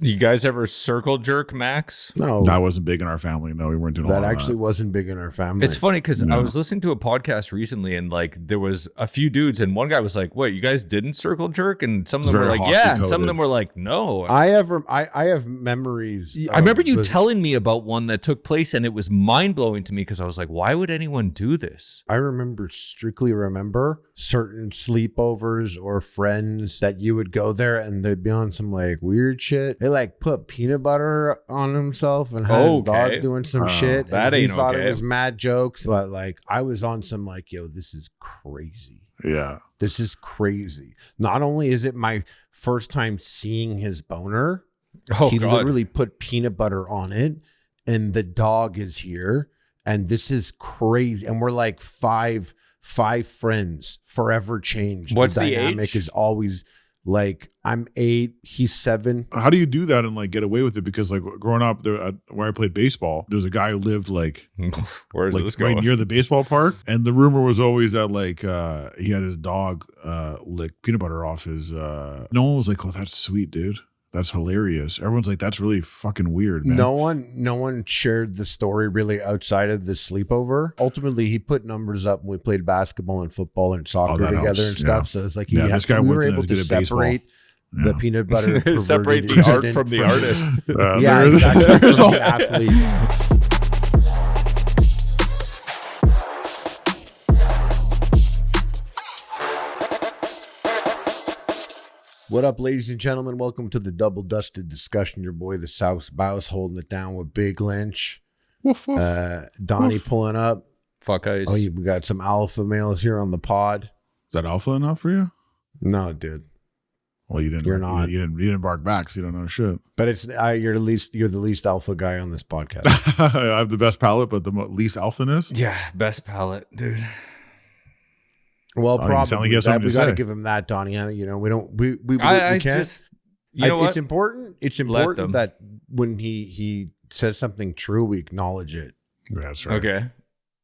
You guys ever circle jerk, Max? No, That wasn't big in our family. No, we weren't doing that all actually wasn't big in our family. It's funny because Yeah. I was listening to a podcast recently, and like there was a few dudes, and one guy was like, "Wait, you guys didn't circle jerk?" And some of It's them were very like, "Yeah," and some of hockey-coded. them were like, "No." I have memories. I remember you of- telling me about one that took place, and it was mind blowing to me because I was like, "Why would anyone do this?" I strictly remember certain sleepovers or friends that you would go there and they'd be on some like weird shit. They like put peanut butter on himself and had his Okay. dog doing some shit. that and he ain't thought okay. it was mad jokes, but like I was on some like, yo, this is crazy. Yeah. This is crazy. Not only is it my first time seeing his boner, Oh he God! literally put peanut butter on it, and the dog is here, and this is crazy. And we're like five friends, forever changed. What's the dynamic age? is always like I'm 8, he's 7. How do you do that and like get away with it? Because like growing up there, where I played baseball, there was a guy who lived like Where's this right going? near the baseball park, and the rumor was always that like he had his dog lick peanut butter off his. No one was like, "Oh, that's sweet, dude. That's hilarious." Everyone's like, "That's really fucking weird, man." No one shared the story really outside of the sleepover. Ultimately, he put numbers up when we played basketball and football and soccer that together helps, and stuff. yeah. So it's like Yeah, this guy we were wasn't able as to good at baseball. separate the Yeah. peanut butter perverted Separate the art incident from the artist. Yeah, There's- exactly. there's From all- the athlete. What up, ladies and gentlemen? Welcome to the Double Dusted Discussion. Your boy, the South Bouse, holding it down with Big Lynch. Woof, woof. Donnie Woof. pulling up. Fuck ice. Oh, we got some alpha males here on the pod. Is that alpha enough for you? No, dude. Well, you didn't. You're not. You didn't bark back, so you don't know shit. But it's you're the least alpha guy on this podcast. I have the best palate, but the least alphaness. Yeah, best palette, dude. Well, Oh, you sound like you probably have something we to got to say. give him that, Donnie. You know, we don't. We I can't. just, you know It's what? important. It's them. important that when he says something true, we acknowledge it. That's right. Okay.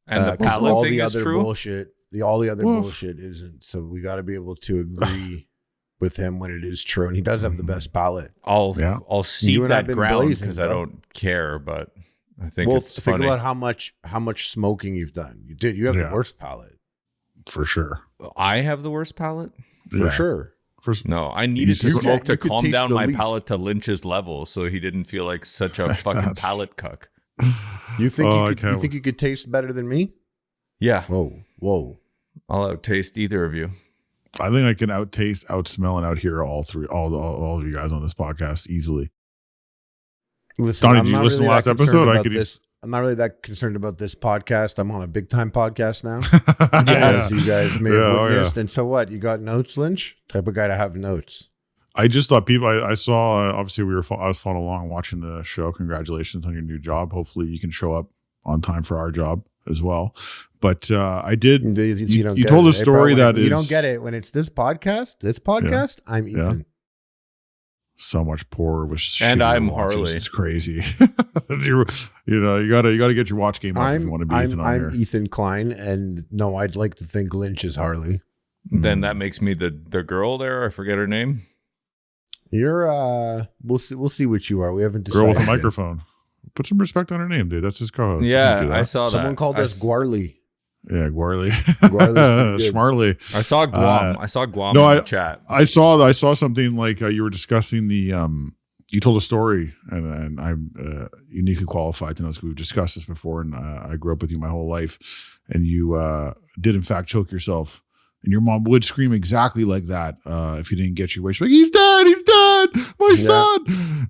And the 'Cause palette all thing the is other true. bullshit. All the other Woof. bullshit isn't. So we got to be able to agree with him when it is true, and he does have the best palate. I'll Yeah. seed You and I that have been ground blazing, because I bro. don't care, but I think Well, it's think funny. about how much smoking you've done. You have Yeah. the worst palate For sure. I have the worst palate. for Yeah. sure. No, I needed to You smoke could- to you could calm taste down the my least. palate to Lynch's level, so he didn't feel like such a fucking That's- palate cuck. You think Oh, I you can't- think you could taste better than me? Yeah, Whoa. I'll outtaste either of you. I think I can outtaste, outsmell, and outhear all of you guys on this podcast easily. Listen, Donnie, I'm did you not listen to really last that episode? concerned I about could- this. I'm not really that concerned about this podcast. I'm on a big time podcast now, Yeah. as you guys may Yeah, have oh, yeah. witnessed. And so what? You got notes, Lynch? Type of guy to have notes. I just thought people. I saw. Obviously, I was following along watching the show. Congratulations on your new job. Hopefully, you can show up on time for our job as well. But I did. You don't you get told it, a story bro? that You is- don't get it when it's this podcast. This podcast, I'm Yeah. Ethan. So much poorer with And shittier I'm watches. Harley. It's crazy. You gotta get your watch game up if you want to be Ethan on I'm here. Ethan Klein, and no, I'd like to think Lynch is Harley. Then that makes me the girl there. I forget her name. You're we'll see what you are. We haven't decided. Girl with a yet. microphone. Put some respect on her name, dude. That's his co-host. Yeah, You can do I that. saw that. Someone called I us s- Guarly. Yeah, Guarly. Guarly's pretty good. Schmarly. I saw Guam. I saw Guam no, in the chat. I saw something like you were discussing the you told a story and I'm uniquely qualified to know this. We've discussed this before, and I grew up with you my whole life, and you did in fact choke yourself, and your mom would scream exactly like that if you didn't get your way. She's like, he's dead, my son.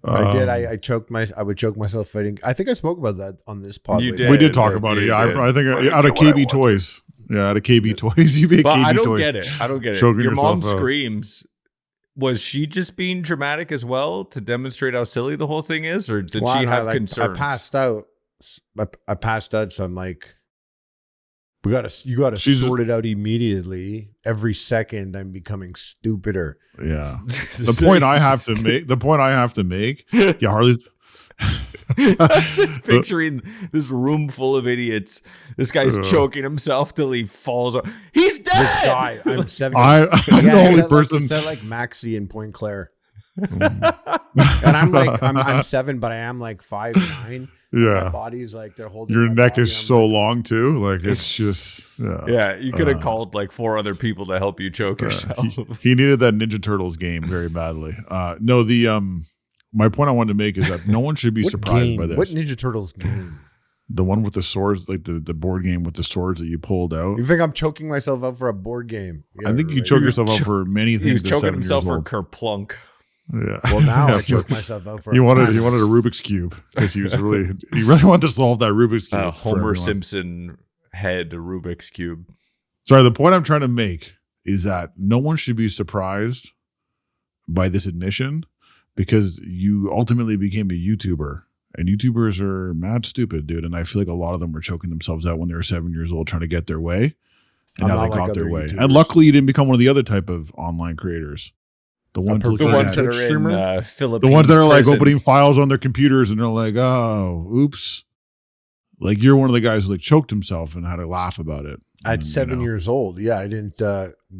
I did. I would choke myself fighting. I think I spoke about that on this pod. You with- did. We did talk Yeah, about it. you Yeah, did. I think out of KB Toys. Yeah, out of KB Toys. You make But KB I don't Toys. get it. I don't get it. Choking Your mom yourself out. screams. Was she just being dramatic as well to demonstrate how silly the whole thing is, or did Well, she no, have like, concerns? I passed out. I passed out, so I'm like, you got to She's- sort it out immediately. Every second, I'm becoming stupider. Yeah. The point I have to make. Yeah, Harley. I'm just picturing this room full of idiots. This guy's choking himself till he falls. He's dead. This guy, I'm 70. I'm the only is that person. Is that like Maxie in Point Claire? And I'm like, I'm 7, but I am like 5'9". Yeah. My body's like they're holding. Your my neck body, is and I'm so like, long too. Like it's just Yeah, you could have called like 4 other people to help you choke yourself. He needed that Ninja Turtles game very badly. No, my point I wanted to make is that no one should be what surprised game? by this. What Ninja Turtles game? The one with the swords, like the board game with the swords that you pulled out. You think I'm choking myself out for a board game? Yeah, I think you right. choke yourself out for many things. He was at choking 7 himself years for old. kerplunk. Yeah. Well, now Yeah, I choke myself out for. He wanted a Rubik's cube because he really wanted to solve that Rubik's cube. for Homer everyone. Simpson head Rubik's cube. Sorry, the point I'm trying to make is that no one should be surprised by this admission because you ultimately became a YouTuber. And YouTubers are mad stupid, dude. And I feel like a lot of them were choking themselves out when they were 7 years old trying to get their way. And now I'm they not got like their other way. YouTubers. And luckily you didn't become one of the other type of online creators. The ones, The The looking ones at- that Twitch are in streamer? Philippines. the ones that are like prison. opening files on their computers and they're like, oh, oops. Like you're one of the guys who like choked himself and had to laugh about it. At And, 7 years old, yeah, I didn't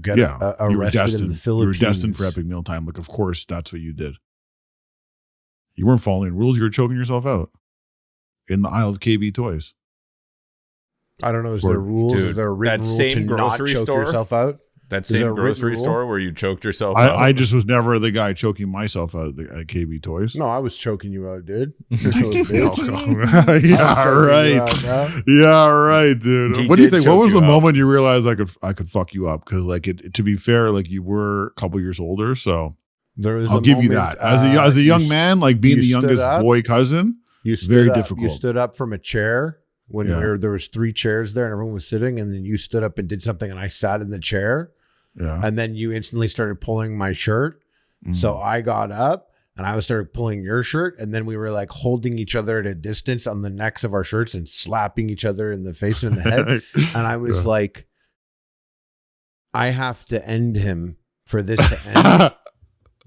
get you were arrested destined. in the Philippines. You were destined for epic mealtime. Like, of course, that's what you did. You weren't following rules. You were choking yourself out in the aisle of KB toys. I don't know. Is Or- there rules? Dude, Is there a written that rule same to not grocery choke store? yourself out? That Is there same a written grocery rule? store where you choked yourself out. I just was never the guy choking myself out at KB toys. No, I was choking you out, dude. Yeah, right. Yeah, right, dude. He What do you did think? What choke was you the out. moment you realized I could fuck you up? Because like to be fair, like you were a couple years older, so There was I'll a give you moment, that. As a young you man, like being you the stood youngest up. boy cousin, You stood very up, difficult. You stood up from a chair when Yeah. there was 3 chairs there and everyone was sitting, and then you stood up and did something, and I sat in the chair, yeah. and then you instantly started pulling my shirt. So I got up and I started pulling your shirt, and then we were like holding each other at a distance on the necks of our shirts and slapping each other in the face and in the head. And I was like, I have to end him for this to end.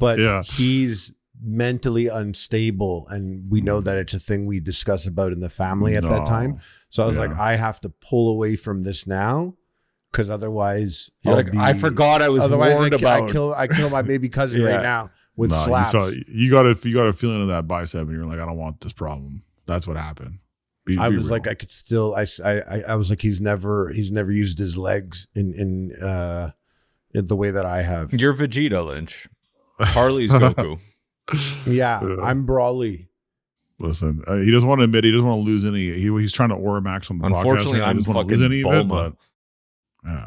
But Yeah. he's mentally unstable, and we know that it's a thing we discuss about in the family at that time. So I was like, I have to pull away from this now, because otherwise, You're like, I forgot I was warned about. I kill my baby cousin Yeah. right now with Nah, slaps. you got a feeling of that bicep, and you're like, I don't want this problem. That's what happened. I Be was real. like, I could still. I was like, he's never used his legs in the way that I have. You're Vegeta, Lynch. Harley's Goku. Yeah, I'm Brawly. Listen, he doesn't want to admit he doesn't want to lose any. He's trying to aura max on the Unfortunately, podcast. He I'm doesn't want to lose fucking any of it, Bulma. but yeah.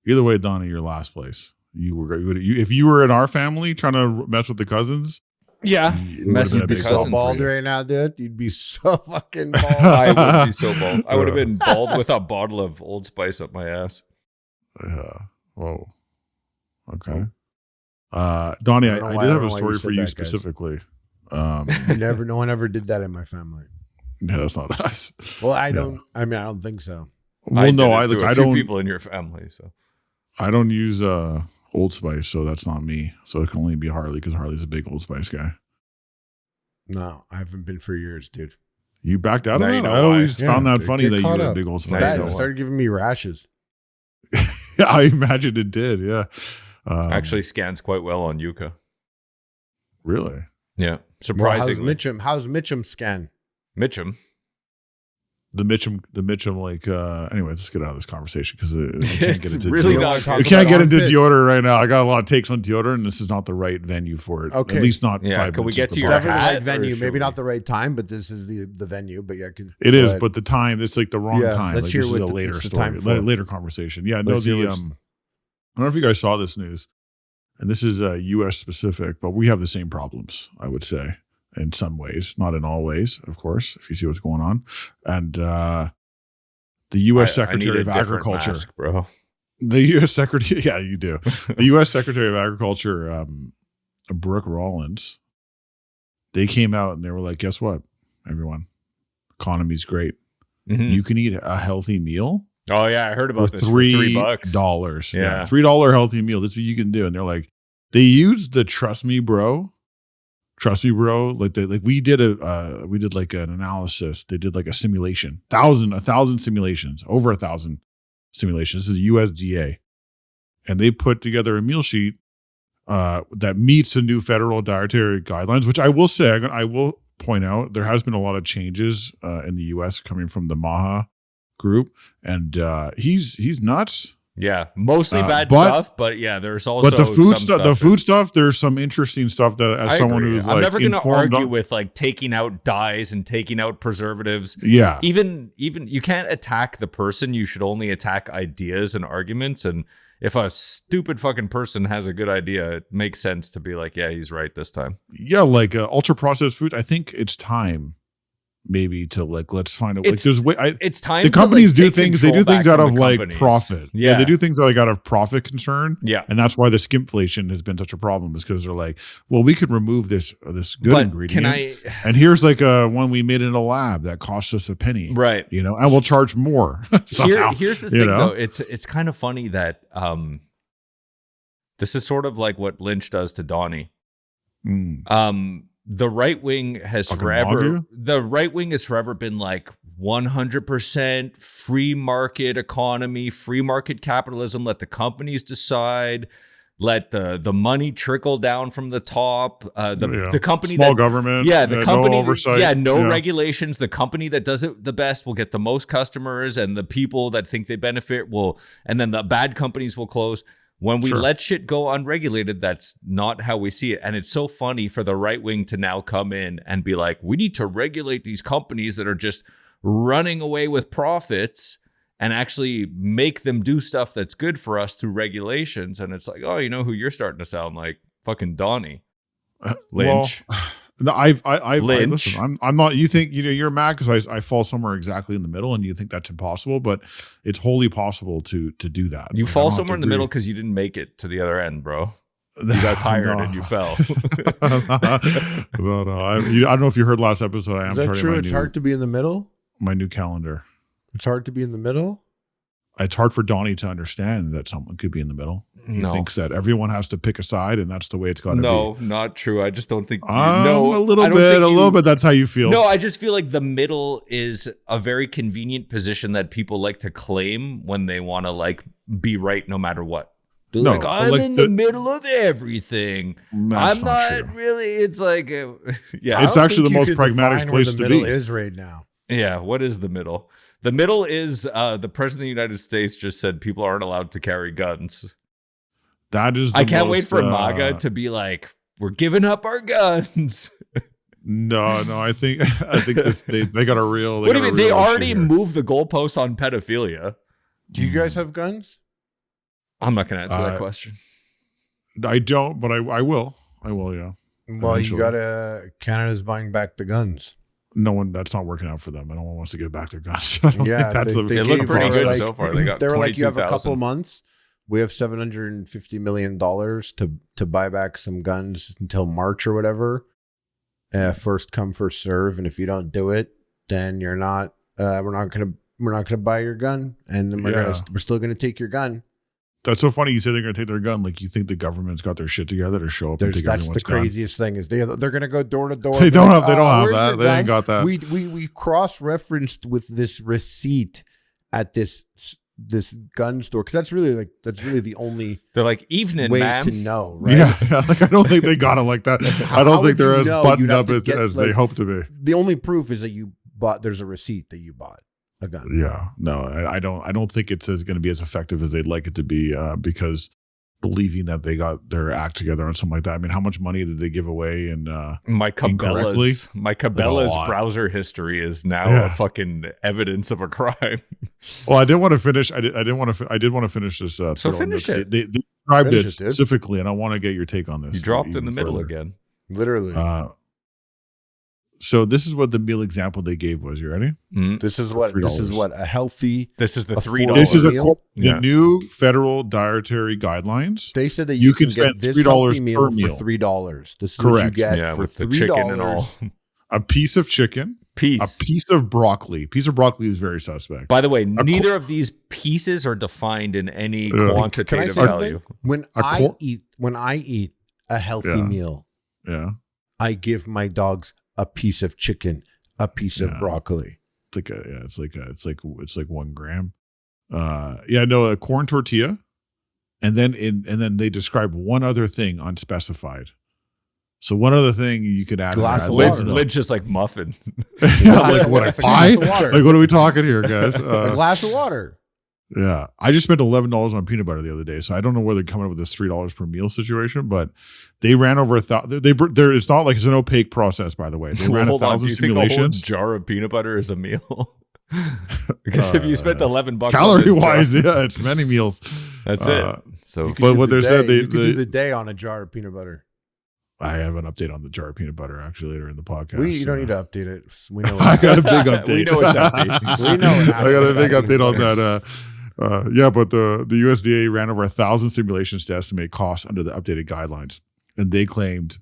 Either way, Donnie, you're last place. If you were in our family trying to mess with the cousins, Yeah. it Messing would've with been the a big So cousins. bald problem for you. right now, dude. You'd be so fucking bald. I would be so bald. I would have been bald with a bottle of Old Spice up my ass. Yeah. Whoa. Okay. Donnie, I don't know I why- did I have don't a know why story you for said you that, guys. specifically. No one ever did that in my family. Yeah, that's not us. Well, I don't think so. Well, no, did it to a I few don't. people in your family. So I don't use Old Spice, so that's not me. So it can only be Harley because Harley's a big Old Spice guy. No, I haven't been for years, dude. You backed out of Now that? you know I always why. found Yeah, that funny get that you caught were a up. big Old It's Spice Now bad. you guy. know It started giving me rashes. Yeah, I imagine it did. Yeah. actually scans quite well on Yuka. Really? Yeah. Well, Surprisingly. how's Mitchum scan? Mitchum. The Mitchum, like, anyways, let's get out of this conversation because it can't It's get into really deodorant. not talk We can't about get into armpits. deodorant right now. I got a lot of takes on deodorant, and this is not the right venue for it. Okay. At least not Yeah, 5 can we minutes get into to the your podcast. Definitely the hat, right or venue. should Maybe we- not the right time, but this is the venue. But yeah, It go is, ahead. but the time, it's like the wrong Yeah, time. let's Like, hear this is what a the- later it's the story, time for. later conversation. Yeah, no, Let's hear I what's- don't know if you guys saw this news, and this is U.S. specific, but we have the same problems, I would say, in some ways, not in all ways, of course, if you see what's going on. And the U.S. I need Secretary a of different Agriculture, mask, bro. the U.S. Secretary, yeah, you do. The U.S. Secretary of Agriculture, Brooke Rollins, they came out and they were like, guess what, everyone? Economy's great. Mhm. You can eat a healthy meal Oh yeah, I heard for about this for $3. $3. Yeah. $3 healthy meal. That's what you can do. And they're like, they used the trust me, bro. Like we did like an analysis. They did like a simulation, 1,000 simulations, over 1,000 simulations. This is USDA, and they put together a meal sheet that meets the new federal dietary guidelines, which I will say, I will point out, there has been a lot of changes in the U.S. coming from the Maha group, and he's nuts. Yeah, mostly bad but- stuff, but yeah, there's also But the food some stuff, there's some interesting stuff that as I someone agree. who's I'm like never going to informed argue on- with like taking out dyes and taking out preservatives. Yeah. Even you can't attack the person. You should only attack ideas and arguments. And if a stupid fucking person has a good idea, it makes sense to be like, yeah, he's right this time. Yeah, like ultra processed food. I think it's time maybe to like, let's find out. Like, It's- there's way. It's time. The to, companies like, do take things. They do control things back out from of the like companies. profit. Yeah. They do things like out of profit concern. Yeah. And that's why the skimflation has been such a problem, is because they're like, well, we could remove this good But ingredient. can I? And here's like a one we made in a lab that costs us a penny. Right. You know, and we'll charge more. somehow, Here's the you thing, know? though. It's kind of funny that this is sort of like what Lynch does to Donnie. The right wing has Fucking forever been like 100% free market economy, free market capitalism. Let the companies decide. Let the money trickle down from the top. The company small government. the company no oversight. no regulations. The company that does it the best will get the most customers, and the people that think they benefit will, and then the bad companies will close. When we let shit go unregulated, that's not how we see it. And it's so funny for the right wing to now come in and be like, we need to regulate these companies that are just running away with profits and actually make them do stuff that's good for us through regulations. And it's like, oh, you know who you're starting to sound like? Fucking Donnie. Lynch. Well, no, I Lynch. listen. I'm not. You think you're mad because I fall somewhere exactly in the middle, and you think that's impossible, but it's wholly possible to do that. You Like, I fall don't have somewhere to in the agree. middle because you didn't make it to the other end, bro. You got tired No. and you fell. no. I don't know if you heard last episode. I am Is that starting true? my It's new, hard to be in the middle. my new calendar. It's hard to be in the middle. It's hard for Donnie to understand that someone could be in the middle. He No. thinks that everyone has to pick a side, and that's the way it's got to be. No, not true. I just don't think. A I little don't bit, think a little bit. That's how you feel. No, I just feel like the middle is a very convenient position that people like to claim when they want to like be right no matter what. They're No, like, I'm like in the middle of everything. That's I'm not not true. really. It's like, yeah, It's don't actually think the you most could pragmatic define where place the to middle be. is right now. yeah. What is the middle? The middle is the president of the United States just said people aren't allowed to carry guns. That is. I can't wait for MAGA to be like, we're giving up our guns. No, I think they got a real. What do you mean? They already moved. moved the goalposts on pedophilia. Do you guys have guns? I'm not going to answer that question. I don't, but I will. I will. Yeah. Well, Eventually. you gotta. Canada's buying back the guns. No one. That's not working out for them. No one wants to give back their guns. I don't Yeah, think that's they It looked gave pretty us, good like- so far. They got They were like, you have a 22,000. couple months. We have $750 million to buy back some guns until March or whatever. First come, first serve, and if you don't do it, then you're not. We're not gonna buy your gun, and then we're still gonna take your gun. That's so funny. You say they're going to take their gun. Like you think the government's got their shit together to show up and take That's the everyone's gun. craziest thing is they're gonna go door to door. They don't Like, have. They don't have where's that. your They gun? ain't got that. We cross referenced with this receipt at this gun store because that's really the only They're like, evening, way ma'am. to know, right? Yeah, like I don't think they got it like that. I don't How think they're would as you know? buttoned You'd have up to as, get, as they like- hope to be. The only proof is that you bought. There's a receipt that you bought a gun. Yeah, no, I don't think it's going to be as effective as they'd like it to be because believing that they got their act together on something like that. I mean, how much money did they give away? And My incorrectly? Cabela's lot. browser history is now a fucking evidence of a crime. well, I didn't want to finish. I did want to finish this. So thread on finish this. it. They described Finish it it, dude. specifically, and I want to get your take on this. You dropped in even the middle further. again. Literally, So this is what the meal example they gave was. You ready? this is what a healthy. This is the $3 $3. This is meal? the new federal dietary guidelines. They said that You you can can spend get this $3 healthy per meal meal. for $3. This is Correct. what you get Yeah, for with the $3 chicken and all. A piece of chicken, Piece. a piece of broccoli. Piece of broccoli is very suspect. By the way, neither of these pieces are defined in any Can I quantitative say value. When I eat a healthy Yeah. meal, Yeah, I give my dogs a piece of chicken, a piece of broccoli. it's like 1 gram. A corn tortilla and then they describe one other thing unspecified. So one other thing you could add. Glass of Lynch, water. Lynch just like muffin. Yeah, like what, a That's a pie? glass of water. Like what are we talking here, guys? A glass of water. Yeah, I just spent $11 on peanut butter the other day, so I don't know where they're coming up with this $3 per meal situation, but they ran over 1,000. It's not like it's an opaque process, by the way. They ran 1,000 Do you simulations. think a whole jar of peanut butter is a meal? Because if you spent $11 calorie wise, yeah, it's many meals. That's it. So, but what they're saying, you could do the day on a jar of peanut butter. I have an update on the jar of peanut butter actually later in the podcast. You don't need to update it. We know. I got a big update. We know it's empty. We know. I got a big update on that. But the USDA ran over 1,000 simulations to estimate costs under the updated guidelines, and they claimed.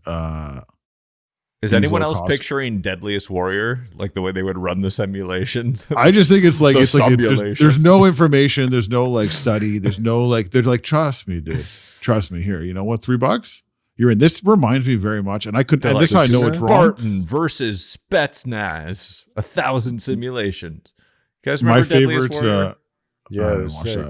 Is anyone else picturing Deadliest Warrior, like the way they would run the simulations? I just think it's like simulation. there's no information, there's no like study, there's no like they're like trust me, dude, trust me here. You know what? $3. You're in. This reminds me very much, and I could. And this I know it's wrong. Spartan versus Spetsnaz, 1,000 simulations. You guys remember Deadliest Warrior? Yeah, it was sick.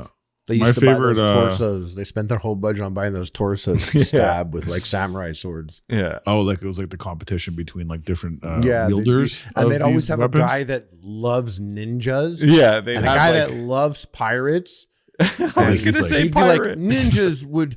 They used to buy those torsos. They spent their whole budget on buying those torsos to stab with like samurai swords. Yeah. Oh, like it was like the competition between like different wielders. And they'd always have weapons? a guy that loves ninjas. Yeah. And a guy that loves pirates. I was going to say pirate. Like, ninjas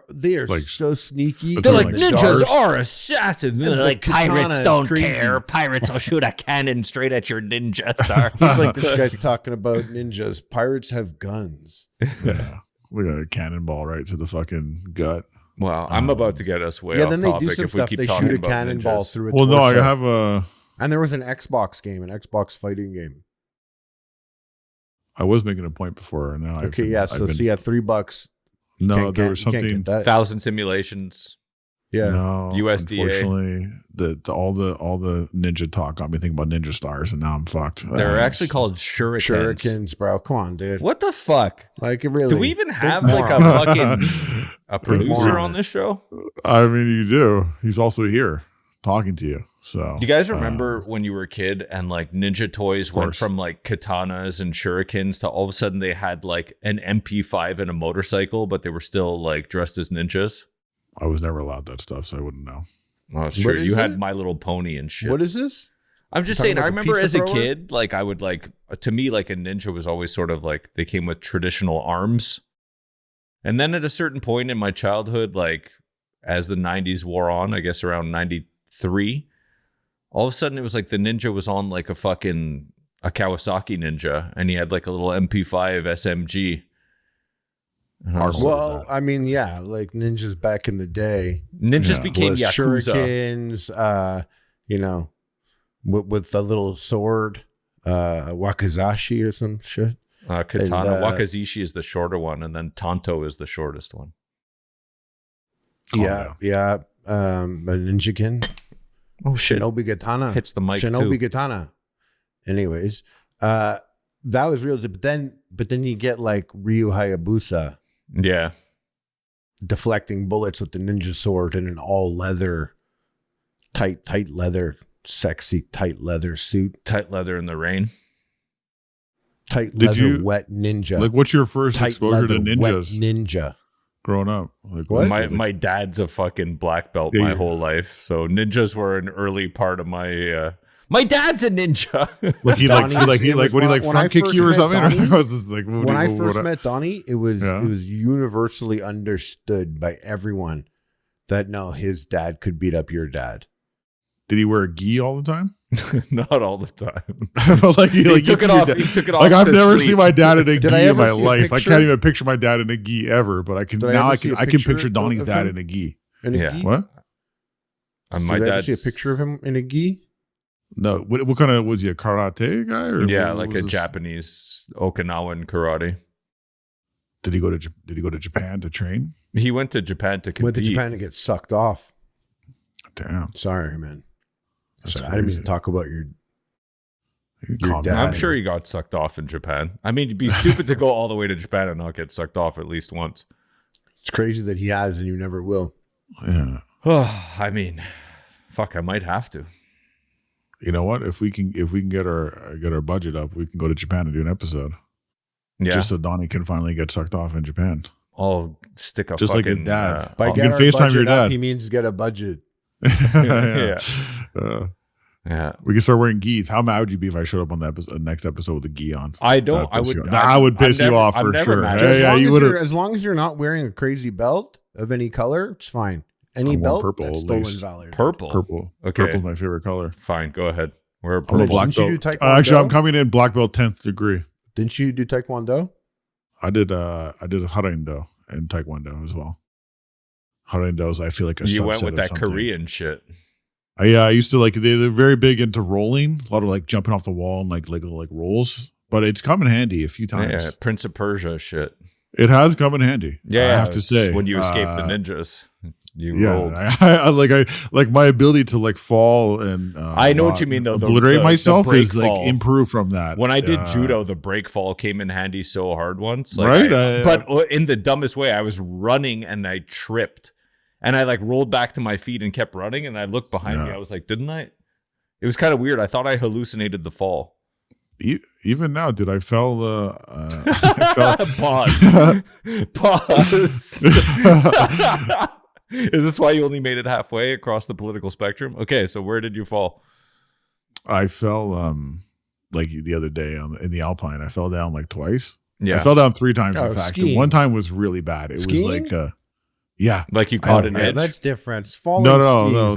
they are like, so sneaky. They're like, like ninjas stars. are assassins. They're like, pirates don't care. Pirates will shoot a cannon straight at your ninja star. He's like, this guy's talking about ninjas. Pirates have guns. Yeah. We got a cannonball right to the fucking gut. Wow. I'm about to get us way off then they topic do some if we stuff. keep They talking shoot a about cannonball ninjas. through a Well, no, torso. I have a. And there was an Xbox game, an Xbox fighting game. I was making a point before, and now Okay, yeah. So see, at $3. No, there was something. 1,000 simulations. Yeah. No, USDA. Unfortunately, all the ninja talk got me thinking about ninja stars, and now I'm fucked. They're actually called shurikens. Shurikens, bro. Come on, dude. What the fuck? Like, it really. Do we even have like a fucking a producer on this show? I mean, you do. He's also here talking to you. So, do you guys remember when you were a kid and like ninja toys went from like katanas and shurikens to all of a sudden they had like an MP5 and a motorcycle, but they were still like dressed as ninjas? I was never allowed that stuff, so I wouldn't know. Oh, sure. You had My Little Pony and shit. What is this? I'm just saying, I remember as a kid, like I would like, to me, like a ninja was always sort of like, they came with traditional arms. And then at a certain point in my childhood, like as the 90s wore on, I guess around 93, all of a sudden it was like the ninja was on like a Kawasaki ninja, and he had like a little MP5 SMG. Well, I mean, yeah, like ninjas back in the day. Ninjas became Yakuza. Shurikens, you know, with the little sword, wakizashi or some shit. Katana. Wakazishi is the shorter one, and then Tanto is the shortest one. Yeah. A ninjakin. Oh shit! Shinobi Katana hits the mic Shinobi too. Katana. Anyways, that was real. But then you get like Ryu Hayabusa. Yeah. Deflecting bullets with the ninja sword in an all leather, tight leather, sexy tight leather suit. Tight leather in the rain. Tight leather, wet ninja. Like, what's your first exposure to ninjas? Wet ninja. Growing up, like what? My dad's a fucking black belt my whole life, so ninjas were an early part of my. My dad's a ninja. Like he front kick you or something? Donnie, I was just like, when I first met Donnie, it was universally understood by everyone that no, his dad could beat up your dad. Did he wear a gi all the time? Not all the time. But like he took it off. He took it off. Like I've never seen my dad in a gi in my life. Picture? I can't even picture my dad in a gi ever. But I can I can picture Donnie's dad in a gi. In a gi? What? My dad. See a picture of him in a gi. No, what kind of, was he a karate guy? Or yeah, like a Japanese Okinawan karate. Did he go to Japan to train? He went to Japan to compete. Went to Japan to get sucked off. Damn. Sorry, man. Sorry, I didn't mean to talk about your dad. I'm sure he got sucked off in Japan. I mean, it'd be stupid to go all the way to Japan and not get sucked off at least once. It's crazy that he has and you never will. Yeah. I mean, fuck, I might have to. You know what? If we can get our budget up, we can go to Japan and do an episode. Yeah. Just so Donnie can finally get sucked off in Japan. I'll stick a Just fucking, like his dad. By You get can our FaceTime budget your up, dad. he means get a budget. yeah. Yeah. We can start wearing gis. How mad would you be if I showed up on the next episode with a gi on? I don't. I would. That would piss you off for sure. As long as you're not wearing a crazy belt of any color, it's fine. Any belt purple, that's at stolen least. valor. Purple. Okay. Purple's my favorite color. Fine. Go ahead. We're I'm a purple. black Didn't you belt. do Taekwondo? Actually, I'm coming in black belt 10th degree. Didn't you do Taekwondo? I did Harley and Taekwondo as well. Harley is, I feel like, a You subset went with of that something. Korean shit. I used to like, they're very big into rolling, a lot of like jumping off the wall and like rolls, but it's come in handy a few times. Yeah, Prince of Persia shit. It has come in handy. Yeah, I have to say, when you escape the ninjas, you yeah, rolled. I like my ability to like fall and I know what you mean though. Obliterate myself break is like fall. improved from that. When I did judo, the break fall came in handy so hard once. Like Right? But in the dumbest way, I was running and I tripped. And I like rolled back to my feet and kept running. And I looked behind me. I was like, didn't I? It was kind of weird. I thought I hallucinated the fall. Even now, dude, I fell. Pause. Is this why you only made it halfway across the political spectrum? Okay, so where did you fall? I fell like the other day in the Alpine. I fell down like twice. Yeah, I fell down 3 times. In fact, skiing. And one time was really bad. It Skiing? was like, yeah, like you caught an Yeah, edge. that's different. It's falling. No.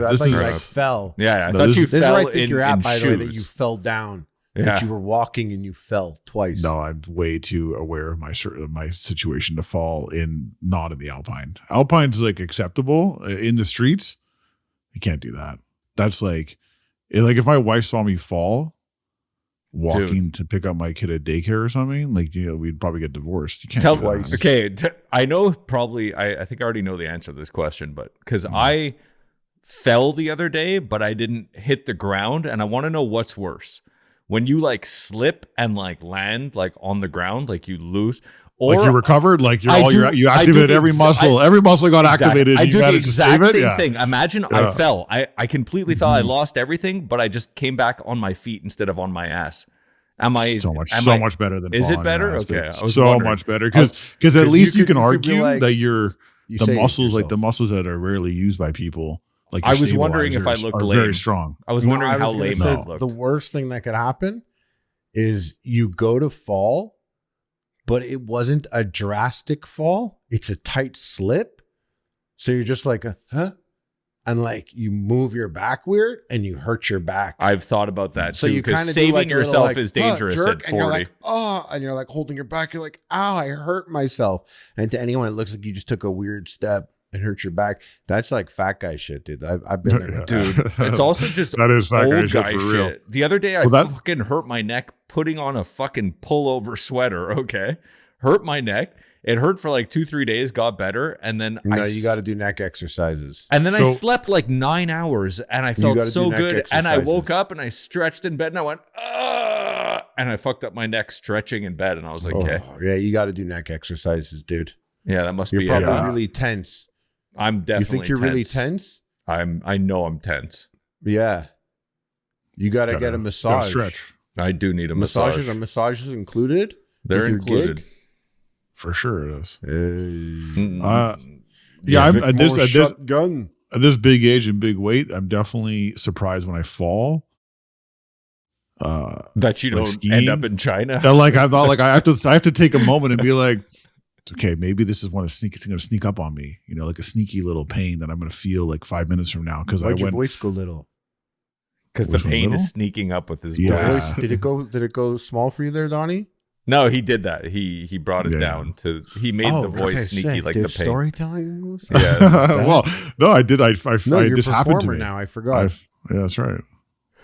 I This thought you is- like fell. Yeah, I No, thought this you is- This is fell where I think in, you're at, in by shoes. the way, that you fell down. Yeah. That you were walking and you fell twice. no, I'm way too aware of my situation to fall not in the Alpine. Alpine's like acceptable in the streets. You can't do that. That's like if my wife saw me fall walking to pick up my kid at daycare or something, like, we'd probably get divorced. You can't do that. Okay, I know probably, I think I already know the answer to this question, but because I fell the other day, but I didn't hit the ground, and I want to know what's worse. When you like slip and like land like on the ground, like you lose, or Like you recovered, like you activated I do every muscle. Every muscle got activated. I And do you the managed to save exact it. same Yeah. thing. Imagine I fell. I completely fell. I lost everything, but I just came back on my feet instead of on my ass. Am I so much better than Is it falling better? on ass, Okay, dude. I was so wondering. much better because at least you can you could be argue like- that You the saved muscles yourself. like the muscles that are rarely used by people. Like I was wondering if I stabilizers looked are lame. very strong. I was No, wondering I how was gonna lame say I looked. the worst thing that could happen is you go to fall, but it wasn't a drastic fall. It's a tight slip. So you're just like, huh? And like you move your back weird and you hurt your back. I've thought about that So too, you because kind of saving like yourself is dangerous jerk, at and you're 40. like, oh, and you're like holding your back. You're like, ow, I hurt myself. And to anyone, it looks like you just took a weird step and hurt your back. That's like fat guy shit, dude. I've been there, with Dude, that. it's also just That is fat guy old shit guy for shit. real. The other day, I Well, that- fucking hurt my neck putting on a fucking pullover sweater. Okay, hurt my neck. It hurt for like 2-3 days. Got better, and then No, you got to do neck exercises. And then I So- slept like 9 hours, and I felt gotta so do neck good. And I woke exercises. up and I stretched in bed, and I went, ugh, and I fucked up my neck stretching in bed, and I was like, okay, Yeah, you got to do neck exercises, dude. yeah, that must You're be probably it. Yeah. really tense. I'm You definitely. think you're really tense? I know I'm tense. Yeah. You got to get a Gotta massage. stretch I do need a Massages massage. are massages included? They're with your included. gig? for sure. It is. Mm-mm. Yeah, I'm Vic at this Moore at this shotgun. at this big age and big weight. I'm definitely surprised when I fall. That you like don't skiing? end up in China. That like I thought like I have to take a moment and be like, okay, maybe this is when it's going to sneak up on me. You know, like a sneaky little pain that I'm going to feel like 5 minutes from now because I Why'd your went. voice go little? Because the Was it pain little? is sneaking up with his Yeah. voice. Did it go small for you there, Donnie? No, he did that. He brought it Yeah. down to. He made the voice sneaky sick. like Dude, the pain. storytelling moves. Yes. Well, no, I did. I No, you're this a happened to performer me. now. I forgot. Yeah, that's right.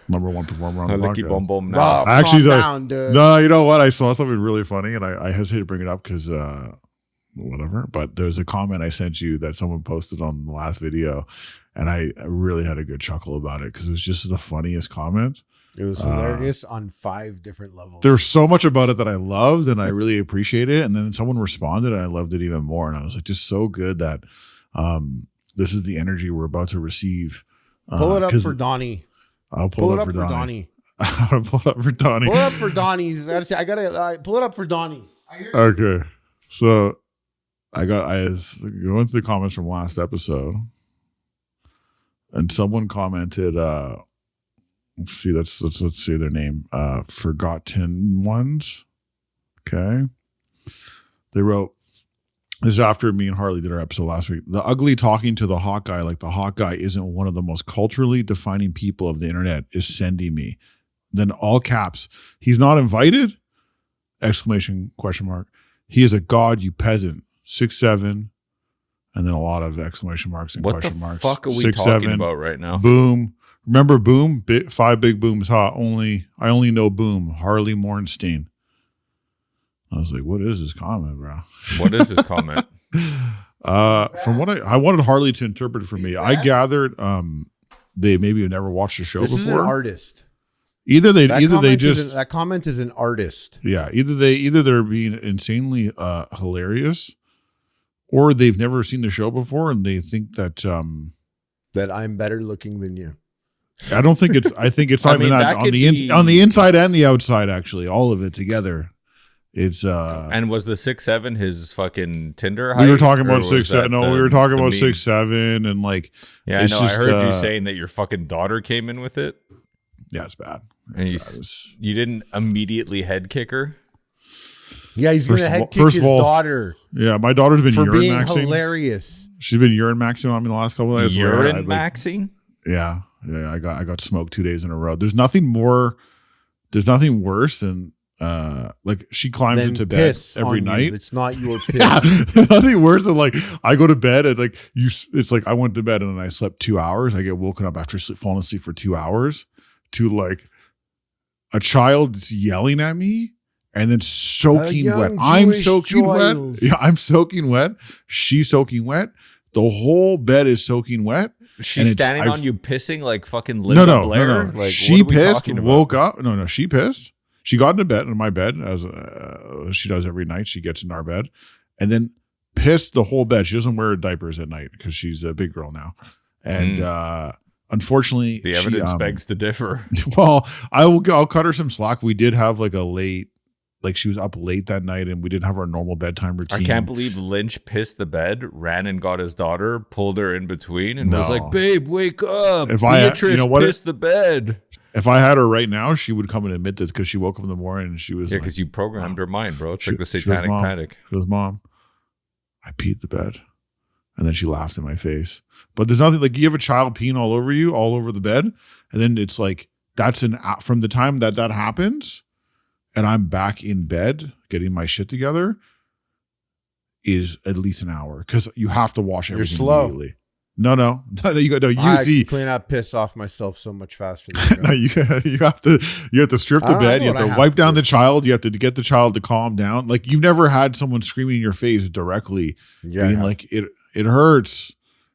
Number one performer on the Licky podcast. boom boom. Oh, Now. Actually, calm the- down, dude. No, you know what? I saw something really funny, and I hesitate to bring it up because whatever. But there's a comment I sent you that someone posted on the last video, and I really had a good chuckle about it because it was just the funniest comment. It was hilarious on 5 different levels. There's so much about it that I loved, and I really appreciate it. And then someone responded, and I loved it even more. And I was like, just so good that this is the energy we're about to receive. Pull it up 'cause for Donnie. I'll Pull it up for Donnie. I'll pull it up for Donnie. Pull it up for Donnie. I gotta pull it up for Donnie. I hear you. Okay. So I was going through the comments from last episode, and someone commented, let's see their name. Forgotten Ones. Okay. They wrote, this is after me and Harley did our episode last week. The ugly talking to the hot guy like the hot guy isn't one of the most culturally defining people of the internet is sending me. Then all caps, he's not invited? Exclamation question mark. He is a god, you peasant. 6'7", and then a lot of exclamation marks and question marks. What the fuck are we talking about right now? Boom. Remember Boom? 5 big booms hot. I only know Boom. Harley Mornstein. I was like, what is this comment, bro? What is this comment? From what I wanted Harley to interpret it for me. I gathered they maybe have never watched the show before. This is an artist. That comment is an artist. Yeah, either they're being insanely hilarious, or they've never seen the show before and they think that I'm better looking than you. I don't think it's. I think it's not even that on the inside and the outside. Actually, all of it together. It's and was the 6'7" his fucking Tinder height? We were talking about 6'7". No, we were talking about 6'7" and like. Yeah, I know. I heard you saying that your fucking daughter came in with it. Yeah, it's bad. And you didn't immediately head kick her. Yeah, he's going to head kick his daughter. Yeah, my daughter's been urine maxing. Hilarious. She's been urine maxing on me the last couple of days. Urine maxing? Yeah. I got smoked 2 days in a row. There's nothing worse than like she climbs into bed every night. It's not your piss. Nothing worse than like I go to bed and like it's like I went to bed and then I slept 2 hours. I get woken up after falling asleep for 2 hours to like a child yelling at me and then soaking wet. I'm soaking wet. Yeah, I'm soaking wet. She's soaking wet. The whole bed is soaking wet. She's standing on you pissing like fucking Linda Blair? No. Like, she pissed, woke up. No, she pissed. She got into my bed, as she does every night. She gets in our bed and then pissed the whole bed. She doesn't wear diapers at night because she's a big girl now. And unfortunately, the evidence begs to differ. Well, I'll cut her some slack. We did have like a late, like she was up late that night and we didn't have our normal bedtime routine. I can't believe Lynch pissed the bed, ran and got his daughter, pulled her in between and was like, babe, wake up. Beatrice pissed the bed. If I had her right now, she would come and admit this because she woke up in the morning and she was like, because you programmed her mind, bro. It's like the satanic panic. She goes, Mom, I peed the bed. And then she laughed in my face. But there's nothing like you have a child peeing all over you, all over the bed. And then it's like, from the time that happens and I'm back in bed getting my shit together is at least an hour because you have to wash everything immediately. No, you got no. I can clean up piss off myself so much faster. No, you have to strip the bed. You have to wipe down the child. You have to get the child to calm down. Like you've never had someone screaming in your face directly, being like it hurts,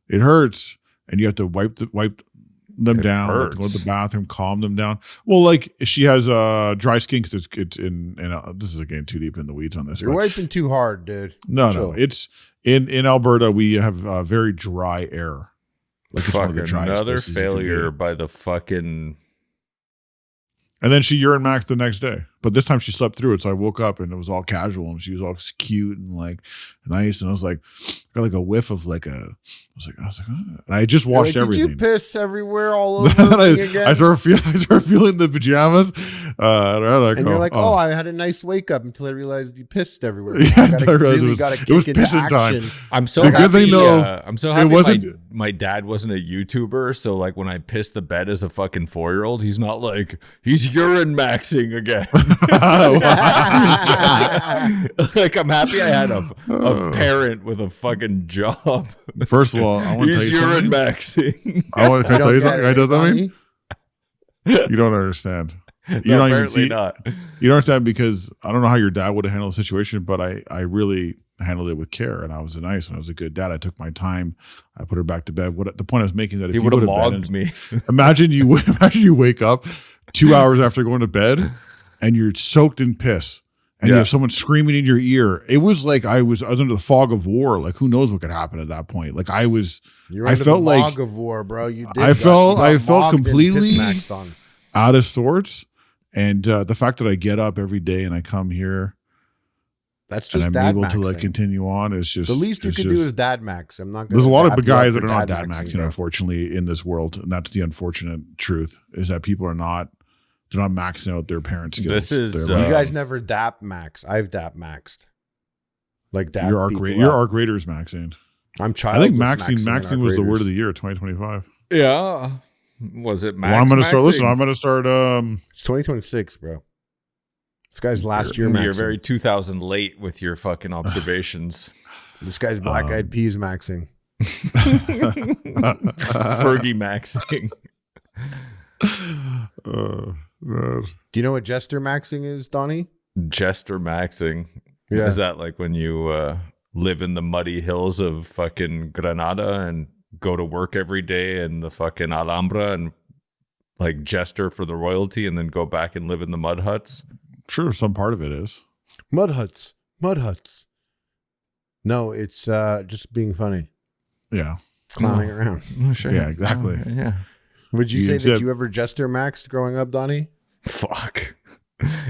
and you have to wipe them down. Have to go to the bathroom, calm them down. Well, like she has dry skin because it's in this is getting too deep in the weeds on this. You're wiping too hard, dude. No, it's. In Alberta, we have very dry air. Like fucking another failure by the fucking. And then she urine maxed the next day, but this time she slept through it. So I woke up and it was all casual, and she was all cute and like nice. And I was like, got like a whiff of like I was like, and I just washed everything. Did you piss everywhere all over me again? I started feeling the pajamas. And you're like, I had a nice wake up until I realized you pissed everywhere. Yeah, I realized it was pissing time. I'm so happy. Good thing though, I'm so happy my dad wasn't a YouTuber. So like when I pissed the bed as a fucking 4-year-old, he's not like he's urine maxing again. Like I'm happy I had a parent with a fucking job. First of all, I want to tell you something. He's urine maxing. Can I tell you something? I do something. You don't understand. You don't understand because I don't know how your dad would have handled the situation, but I really handled it with care, and I was nice and I was a good dad. I took my time. I put her back to bed. What the point I was making that if he would have logged me. Imagine you wake up 2 hours after going to bed and you're soaked in piss. And you have someone screaming in your ear. It was like I was under the fog of war. Like who knows what could happen at that point? Like I felt like fog of war, bro. You did. I felt completely out of sorts. And the fact that I get up every day and I come here That's and just I'm dad able maxing. to like continue on. It's just The least you it's can just- do is dad max. I'm not. There's a lot of dap you guys up that for are not dad maxing, maxing, bro. unfortunately, in this world, and that's the unfortunate truth is that people are not. They're not maxing out their parents' skills. This is, They're You like, guys never dap max. I've dap maxed. Like dap. your arc people rate, your up. arc rater's maxing. I'm I childless. think maxing in was the word arc of the year, 2025. Yeah. Was it max? Well, I'm going to start. maxing? Listen, I'm going to start. It's 2026, bro. This guy's last year You're maxing. very 2000 late with your fucking observations. This guy's black eyed peas maxing. Fergie maxing. Man. Do you know what jester maxing is, Donnie? Jester maxing. Yeah. Is that like when you live in the muddy hills of fucking Granada and go to work every day in the fucking Alhambra and like jester for the royalty and then go back and live in the mud huts? Sure, some part of it is. Mud huts. Mud huts. No, it's just being funny. Yeah. Clowning around. Oh, sure. Yeah, exactly. Yeah. Would you You say said- that you ever jester maxed growing up, Donnie? Fuck.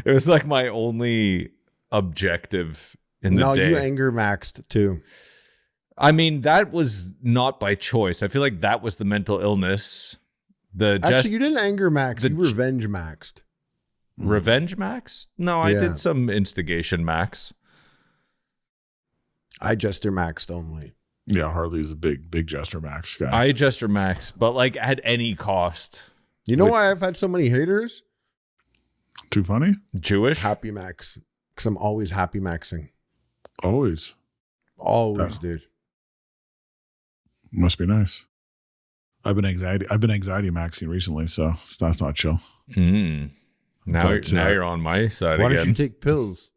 It was like my only objective in the No, day. you anger maxed too. I mean, that was not by choice. I feel like that was the mental illness. The Actually, you didn't anger max. the You revenge maxed. revenge max? No, I Yeah. did some instigation max. I jester maxed only. Yeah, Harley's a big jester max guy. I jester max, but like at any cost. You know With- why I've had so many haters? Too funny? Jewish? Happy max. Because I'm always happy maxing. Always. Always, Oh. dude. Must be nice. I've been anxiety maxing recently, so that's not chill. Mm. Now, But, now you're on my side Why don't again. you take pills?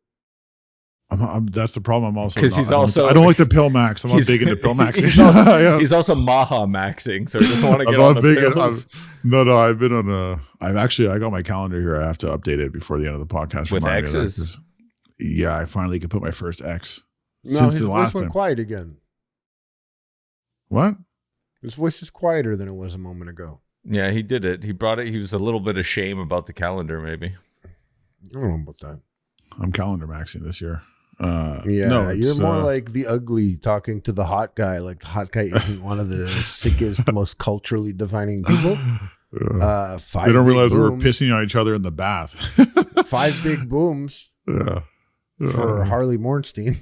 That's the problem. I'm also 'Cause not- he's I don't also- like, I don't like the pill max. I'm not He's- big into pill maxing. He's also, Yeah. he's also Maha maxing, so he doesn't want to I'm get not on the big in- pills. No, I've been on I got my calendar here. I have to update it before the end of the podcast. With Remind me of that, X's? 'cause- yeah, I finally could put my first X. No, Since his the voice last went time. quiet again. What? His voice is quieter than it was a moment ago. Yeah, he did it. He brought it. He was a little bit ashamed about the calendar, maybe. I don't know about that. I'm calendar maxing this year. Yeah, no, you're it's, more like the ugly talking to the hot guy. Like the hot guy isn't one of the sickest, most culturally defining people. Five they don't big realize we're booms. pissing on each other in the bath. 5 big booms Yeah. for Harley Mornstein.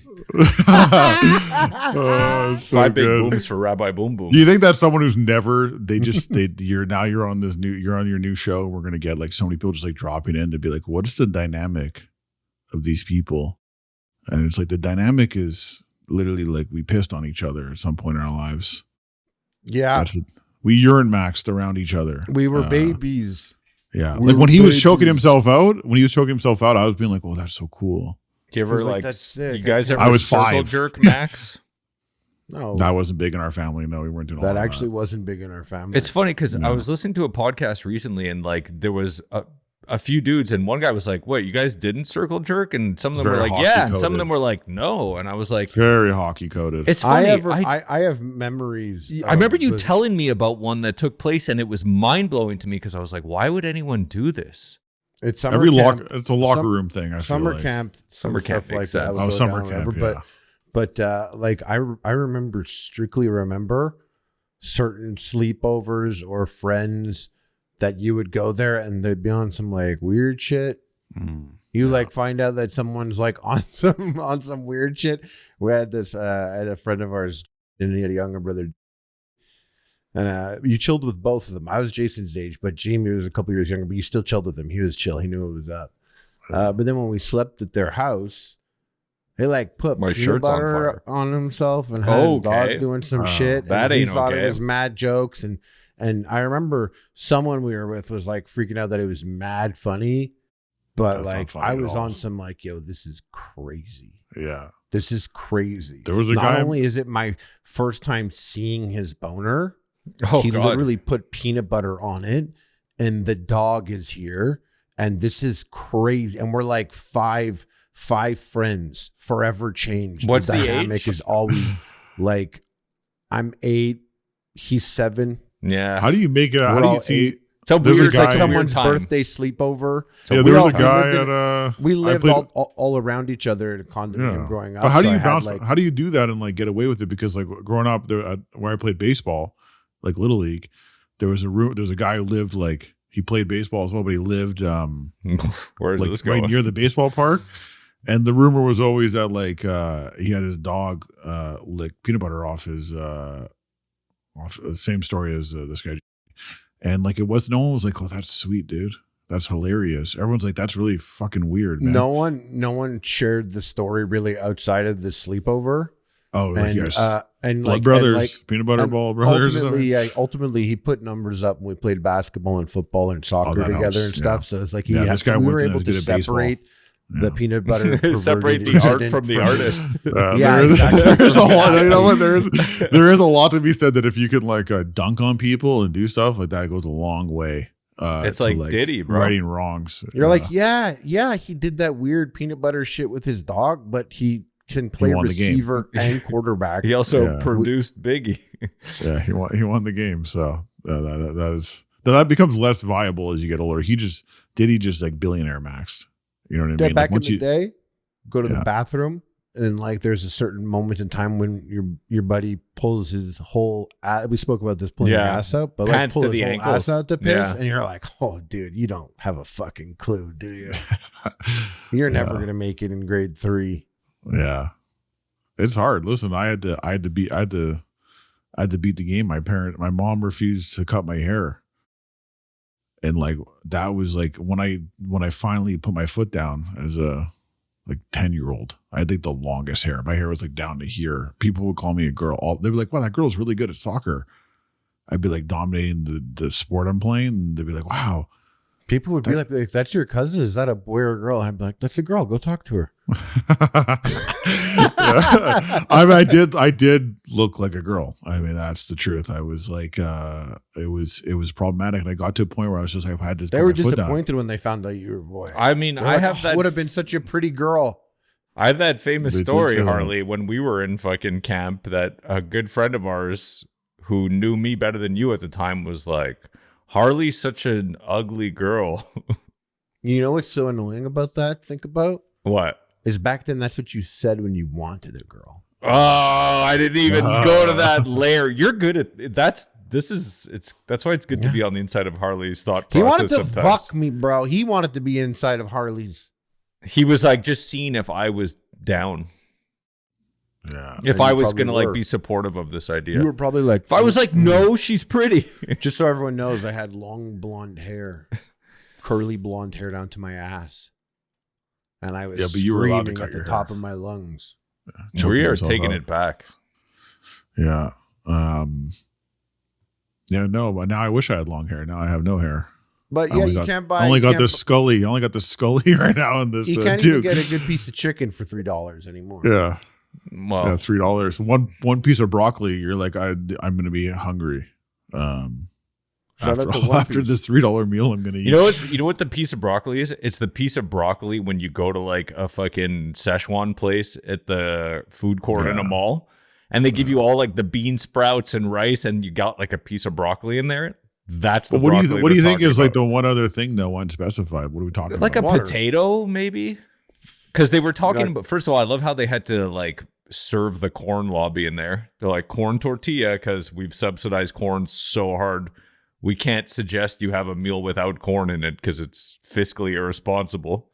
Oh, it's so 5 big good. booms for Rabbi Boom Boom. Do you think that's someone who's never you're on your new show? We're gonna get like so many people just like dropping in to be like, what is the dynamic of these people? And it's like the dynamic is literally like we pissed on each other at some point in our lives. Yeah, We urine maxed around each other. we were babies. Yeah. We Like were when he was choking babies. himself out, I was being like, oh, that's so cool. You I ever was like, like, "That's sick." you guys ever I was circle 5. jerk Max? No, That wasn't big in our family. No, we weren't doing all that that. actually wasn't big in our family. It's funny because I No. was listening to a podcast recently and like there was a few dudes and one guy was like, "Wait, you guys didn't circle jerk?" And some of them Very were like, "Yeah," and some of hockey-coded. them were like, "No." And I was like, very hockey coded. "It's I funny." have memories. I remember you with- telling me about one that took place and it was mind blowing to me because I was like, "Why would anyone do this?" It's summer Every camp. it's a locker Some- room thing. I summer feel like. camp, Summer camp stuff like makes that. sense. would Oh, go summer down, camp. whatever. Yeah. But like I strictly remember certain sleepovers or friends that you would go there and they'd be on some like weird shit. You like find out that someone's like on some weird shit. We had this I had a friend of ours and he had a younger brother. And you chilled with both of them. I was Jason's age, but Jamie was a couple years younger, but you still chilled with him. He was chill. He knew it was up. But then when we slept at their house, he like put My peanut shirt's on butter fire. on himself and had his Okay. dog doing some Oh, shit. that and he ain't thought okay. it was mad jokes. And I remember someone we were with was like freaking out that it was mad funny. But That's not like funny I at was all. on some like, yo, this is crazy. Yeah. This is crazy. There was a Not guy- only is it my first time seeing his boner, Oh he God! literally put peanut butter on it, and the dog is here, and this is crazy. And we're like five friends, forever changed. What's the dynamic age? is always like, I'm 8, he's 7. Yeah. How do you make it? How We're do all you see? So There's a weird, guy- like Someone's time. birthday sleepover. Yeah, there was a guy We I lived played- all around each other at a condominium growing up. But how do so you I had, bounce? like, How do you do that and like get away with it? Because like growing up there, where I played baseball, like Little League, there was a guy who lived like he played baseball as well, but he lived Where is like this right going? near the baseball park. And the rumor was always that like he had his dog lick peanut butter off his same story as this guy. And like it was, no one was like, "Oh, that's sweet, dude. That's hilarious." Everyone's like, "That's really fucking weird, man." no one shared the story really outside of the sleepover. Oh, like And yes. and Blood like Brothers, and, like, Peanut Butter and Ball Brothers. or something. ultimately he put numbers up and we played basketball and football and soccer that together helps, and stuff. So it's like this guy we wasn't were as able to good at baseball. separate Yeah. the peanut butter Separate perverted the art incident from the artist. Yeah, exactly. There's a From the lot. You know what? athlete. There is a lot to be said that if you could like dunk on people and do stuff like that, goes a long way. It's to, like Diddy, bro. righting wrongs. You're like, yeah, he did that weird peanut butter shit with his dog, but he can play won the game. receiver and quarterback. He also Yeah. produced Biggie. yeah, he won the game. So that becomes less viable as you get older. Diddy just like billionaire maxed. You know what I mean? Back Like, in the day, go to Yeah. the bathroom, and like there's a certain moment in time when your buddy pulls his whole. We spoke about this pulling your Yeah. ass out, but like Pants pull to his the whole ankles. ass out to piss, Yeah. and you're like, oh, dude, you don't have a fucking clue, do you? You're never gonna make it in grade 3. Yeah, it's hard. Listen, I had to beat the game. My mom refused to cut my hair, and like that was like when I finally put my foot down as a like 10-year-old. I had like the longest hair. My hair was like down to here. People would call me a girl. They'd be like, "Wow, that girl's really good at soccer." I'd be like dominating the sport I'm playing, and they'd be like, "Wow." People would be like, if that's your cousin, is that a boy or a girl? I'd be like, that's a girl. Go talk to her. I did look like a girl. I mean, that's the truth. I was like, it was problematic, and I got to a point where I was just like, I had to. They put were my foot down. disappointed when they found out you were a boy. I mean, They're I like, have that. would have been such a pretty girl. I have that famous They did story, say that. Harley, when we were in fucking camp, that a good friend of ours who knew me better than you at the time was like, "Harley's such an ugly girl." You know what's so annoying about that? Think about What? is back then that's what you said when you wanted a girl. Oh, I didn't even go to that layer. You're good at that's. That's why it's good to be on the inside of Harley's thought He process. wanted to sometimes. fuck me, bro. He wanted to be inside of Harley's. He was like just seeing if I was down, Yeah. if And I you was probably gonna like were. be supportive of this idea. You were probably like, If I was like, no, she's pretty. just so everyone knows, I had long blonde hair, curly blonde hair down to my ass, and I was Yeah, but you were allowed to screaming cut at the your top hair. of my lungs. Choking We are yourself taking out. it back. Yeah. Yeah. No, but now I wish I had long hair. Now I have no hair. But I yeah, only you got- can't buy. I only you got can't this Scully. I only got the Scully right now in this You can't even Duke. get a good piece of chicken for $3 anymore. Yeah. Well, Yeah, $3. One piece of broccoli. You're like, I'm gonna be hungry. Shout out to One After Piece. this $3 meal, I'm gonna eat. you know what the piece of broccoli is? It's the piece of broccoli when you go to like a fucking Szechuan place at the food court in a Yeah. mall, and they give you all like the bean sprouts and rice, and you got like a piece of broccoli in there. That's the But what do broccoli you they're think talking is like about. the one other thing though unspecified? What are we talking like a about? Water. potato maybe? Because they were talking Got- about. First of all, I love how they had to like serve the corn lobby in there. They're like corn tortilla because we've subsidized corn so hard. We can't suggest you have a meal without corn in it because it's fiscally irresponsible.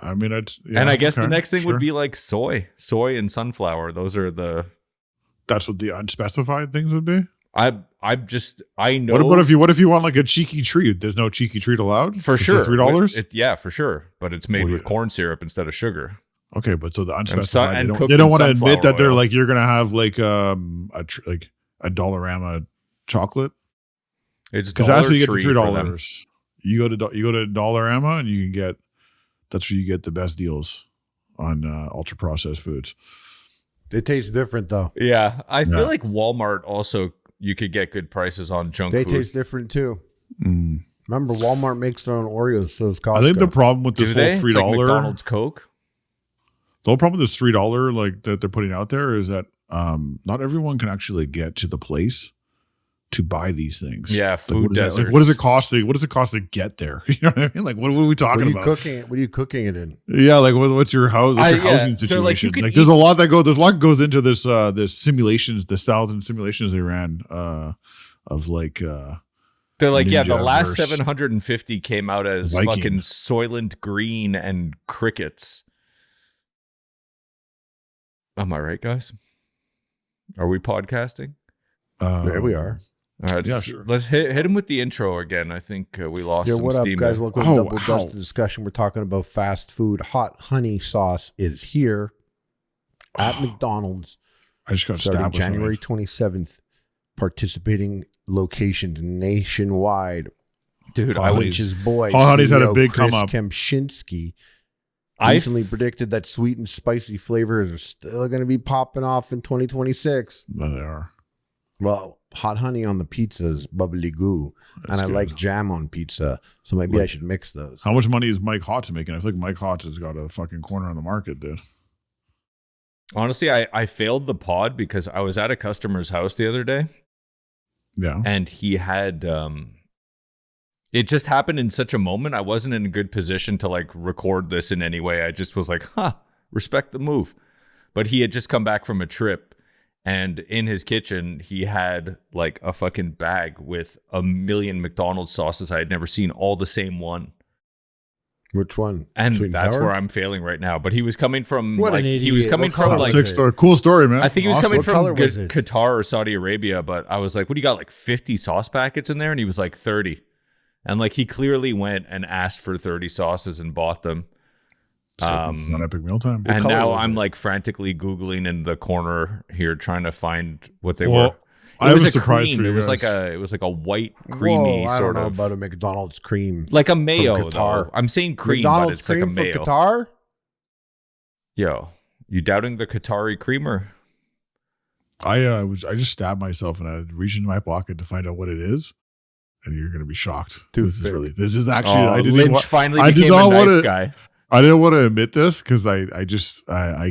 I mean, And I guess the next thing sure. would be like soy and sunflower. Those are the. That's what the unspecified things would be. I know. What if you want like a cheeky treat? There's no cheeky treat allowed for sure $3. Yeah, for sure. But it's made What do with you- corn syrup instead of sugar. Okay, but so the sun- unspecified, and they cooked don't in want to admit sunflower that they're oil. like you're gonna have like a Dollarama chocolate It's because that's where you get the Dollar Tree for them. $3. You go to Dollarama and you can get that's where you get the best deals on ultra processed foods. It tastes different though. Yeah, I Yeah. feel like Walmart also you could get good prices on junk They food. taste different too. Mm. Remember, Walmart makes their own Oreos, so does Costco. I think the problem with this Do whole they? It's $3 like McDonald's Coke. the whole problem with this $3 like that they're putting out there is that not everyone can actually get to the place to buy these things? Yeah, food what deserts. What does it cost to get there? You know what I mean? Like, what are we talking about? What are you cooking it in? Yeah, like what's your housing situation? Like, there's a lot that goes into this this simulations, the 1,000 simulations they ran of like they're like, Ninja the last versus 750 came out as Viking. fucking Soylent Green and crickets. Am I right, guys? Are we podcasting? There we are. All right, sure. Let's hit him with the intro again. I think we lost some what steam up, guys? there. Welcome to Double Dusted Discussion. We're talking about fast food. Hot honey sauce is here at McDonald's. I just got starting stabbed with January 27th. Participating locations nationwide. Dude, Hot Lynch's boy, Hot Honey's had a CEO big come Chris up. Kempczinski recently predicted that sweet and spicy flavors are still going to be popping off in 2026. Well, they are. Well, hot honey on the pizza is bubbly goo, and I good. like jam on pizza, so maybe I should mix those. How much money is Mike Hotz making? I feel like Mike Hotz has got a fucking corner on the market, dude. Honestly, I failed the pod because I was at a customer's house the other day. Yeah. And he had it just happened in such a moment. I wasn't in a good position to like record this in any way. I just was like, respect the move. But he had just come back from a trip, and in his kitchen he had like a fucking bag with 1 million McDonald's sauces I had never seen, all the same one. Which one? And Sweet and that's sour? where I'm failing right now. But he was coming from What like an he was idiot. coming What from color like was Sick story. Cool story, man. I think he was Awesome. coming What color from was it? Qatar or Saudi Arabia, but I was like, what do you got, like 50 sauce packets in there? And he was like 30. And like he clearly went and asked for 30 sauces and bought them. It's on Epic Meal Time. And color now was I'm it? like frantically Googling in the corner here trying to find what they Well, were. I It was have a a surprise cream. for you It was guys. like a white creamy Whoa, I sort don't know of about a McDonald's cream. like a mayo from Qatar. though. I'm saying cream, McDonald's but it's like a cream mayo. from Qatar? Yo, you doubting the Qatari creamer? I just stabbed myself and I reached into my pocket to find out what it is, and you're gonna be shocked. This is actually I didn't Lynch want, finally I did became not a want knife to. guy. I didn't want to admit this because I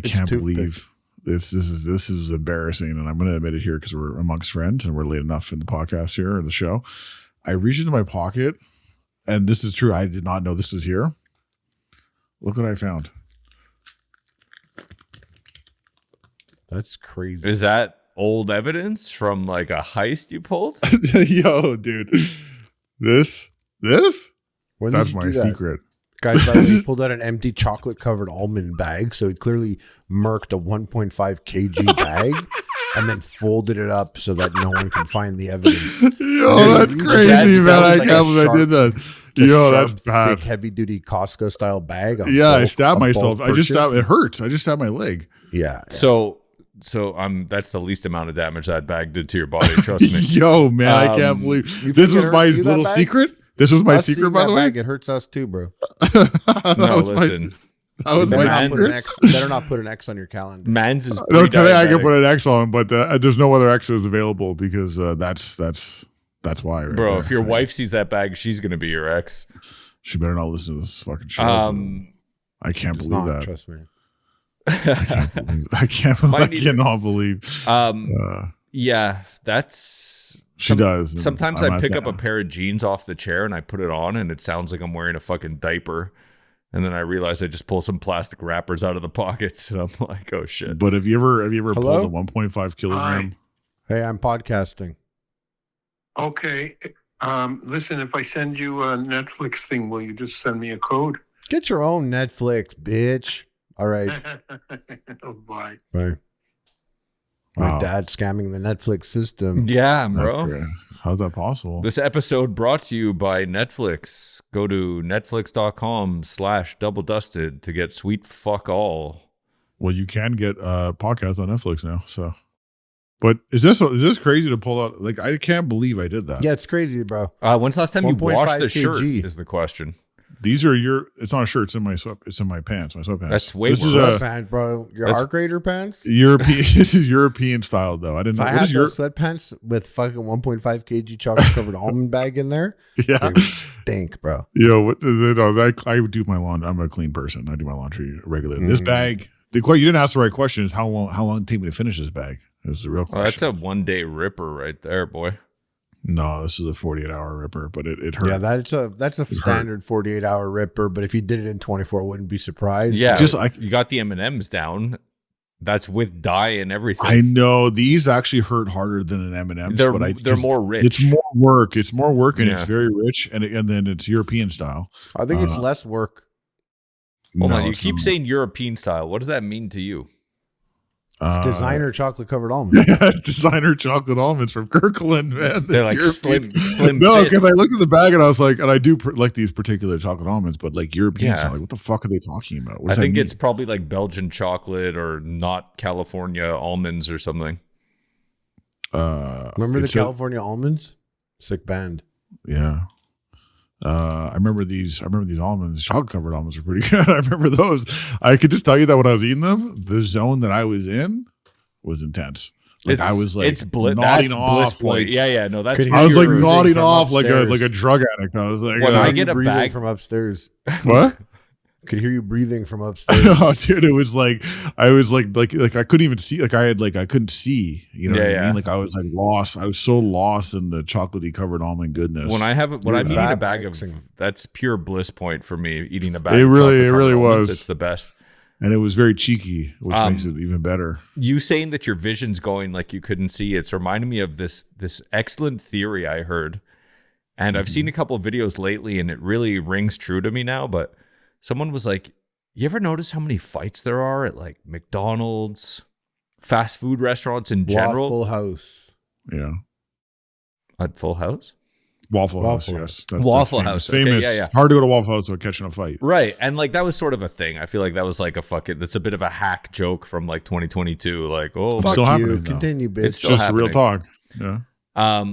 can't too believe this is embarrassing, and I'm going to admit it here because we're amongst friends and we're late enough in the podcast here or the show. I reached into my pocket, and this is true. I did not know this was here. Look what I found. That's crazy. Is that old evidence from like a heist you pulled? Yo, dude, this When did that's you my do that? secret. Guys, by the way, he pulled out an empty chocolate-covered almond bag, so he clearly murked a 1.5 kg bag and then folded it up so that no one can find the evidence. Yo, that's Dude, crazy, that man. was I like can't a believe I did that. It's a Yo, sharp, that's bad. thick, heavy-duty Costco-style bag. Yeah, I stabbed a myself. bulk I just purchase. stabbed. It hurts. I just stabbed my leg. Yeah. So that's the least amount of damage that bag did to your body. Trust me. Yo, man, I can't believe you this think was it my hurts you, that little bag? secret. This was my Us secret, seeing by that the way. bag, it hurts us too, bro. That No, was listen. That was Better my not, put an secret. X, better not put an X on your calendar. Mans is No, today I can pre-diabetic. put an X on, but there's no other X's available because that's why. Right Bro, there. if your wife sees that bag, she's gonna be your ex. she better not listen to this fucking show. I can't It's believe not, that. trust me. I cannot believe. Yeah, that's She does. and sometimes I'm I at pick that. up a pair of jeans off the chair and I put it on and it sounds like I'm wearing a fucking diaper. And then I realize I just pull some plastic wrappers out of the pockets and I'm like, oh shit. But have you ever Hello? pulled a 1.5 kilogram? Hey, I'm podcasting. Okay. Listen, if I send you a Netflix thing, will you just send me a code? Get your own Netflix, bitch. All right. Oh, bye. Bye. My Wow. dad scamming the Netflix system. Yeah, That's bro. great. How's that possible? This episode brought to you by Netflix. Go to netflix.com/doubledusted to get sweet fuck all. Well, you can get podcasts on Netflix now. So, but is this crazy to pull out? Like, I can't believe I did that. Yeah, it's crazy, bro. When's the last time you 1.5 washed the shirt kg. is the question. These are it's not a shirt. It's in my it's in my pants. My sweatpants. That's way this worse. is Sweatpants, bro. Your that's- arc raider pants? European. This is European style, though. I didn't If know. I What had is your? those sweatpants with fucking 1.5 kg chocolate covered almond bag in there, Yeah. they would stink, bro. Yo, what? I do my laundry. I'm a clean person. I do my laundry regularly. This bag. You didn't ask the right question. Is how long did it take me to finish this bag? Is the real Well, that's question. a 1 day ripper right there, boy. No, this is a 48-hour ripper, but it hurt. Yeah, that's a standard 48-hour ripper. But if you did it in 24, I wouldn't be surprised. Yeah, Just you got the M&Ms down. That's with dye and everything. I know these actually hurt harder than an M&Ms. They're more rich. It's more work. It's more work, and it's very rich, and then it's European style. I think it's less work. Hold on, you keep saying European style. What does that mean to you? It's designer chocolate covered almonds. Designer chocolate almonds from Kirkland, man. They're like slim. No, because I looked at the bag and I was like, and I do like these particular chocolate almonds, but like European style, like what the fuck are they talking about? I think it's probably like Belgian chocolate or not California almonds or something. Remember the California almonds? Sick band. Yeah. I remember these almonds, chocolate covered almonds were pretty good. I remember those. I could just tell you that when I was eating them, the zone that I was in was intense. Like I was like nodding off. Like, no, that's. I was like nodding off like a drug addict. I was like, when I get a bag from upstairs. What? Could hear you breathing from upstairs. Oh, dude, it was like I was like I couldn't even see. Like I couldn't see. You know what I mean? Like I was like lost. I was so lost in the chocolatey covered almond goodness. When I'm eating a bag of, that's pure bliss point for me. Eating a bag. It really was. It's the best. And it was very cheeky, which makes it even better. You saying that your vision's going like you couldn't see, it's reminding me of this excellent theory I heard. And I've seen a couple of videos lately and it really rings true to me now. But someone was like, you ever notice how many fights there are at like McDonald's, fast food restaurants in general? Waffle House. Yeah. At Full House? Waffle House, yes. Waffle House. Famous. Okay, Hard to go to Waffle House without catching a fight. Right. And like that was sort of a thing. I feel like that was like that's a bit of a hack joke from like 2022. Like, it's still happening. Continue, bitch. It's just happening. Real talk. Yeah.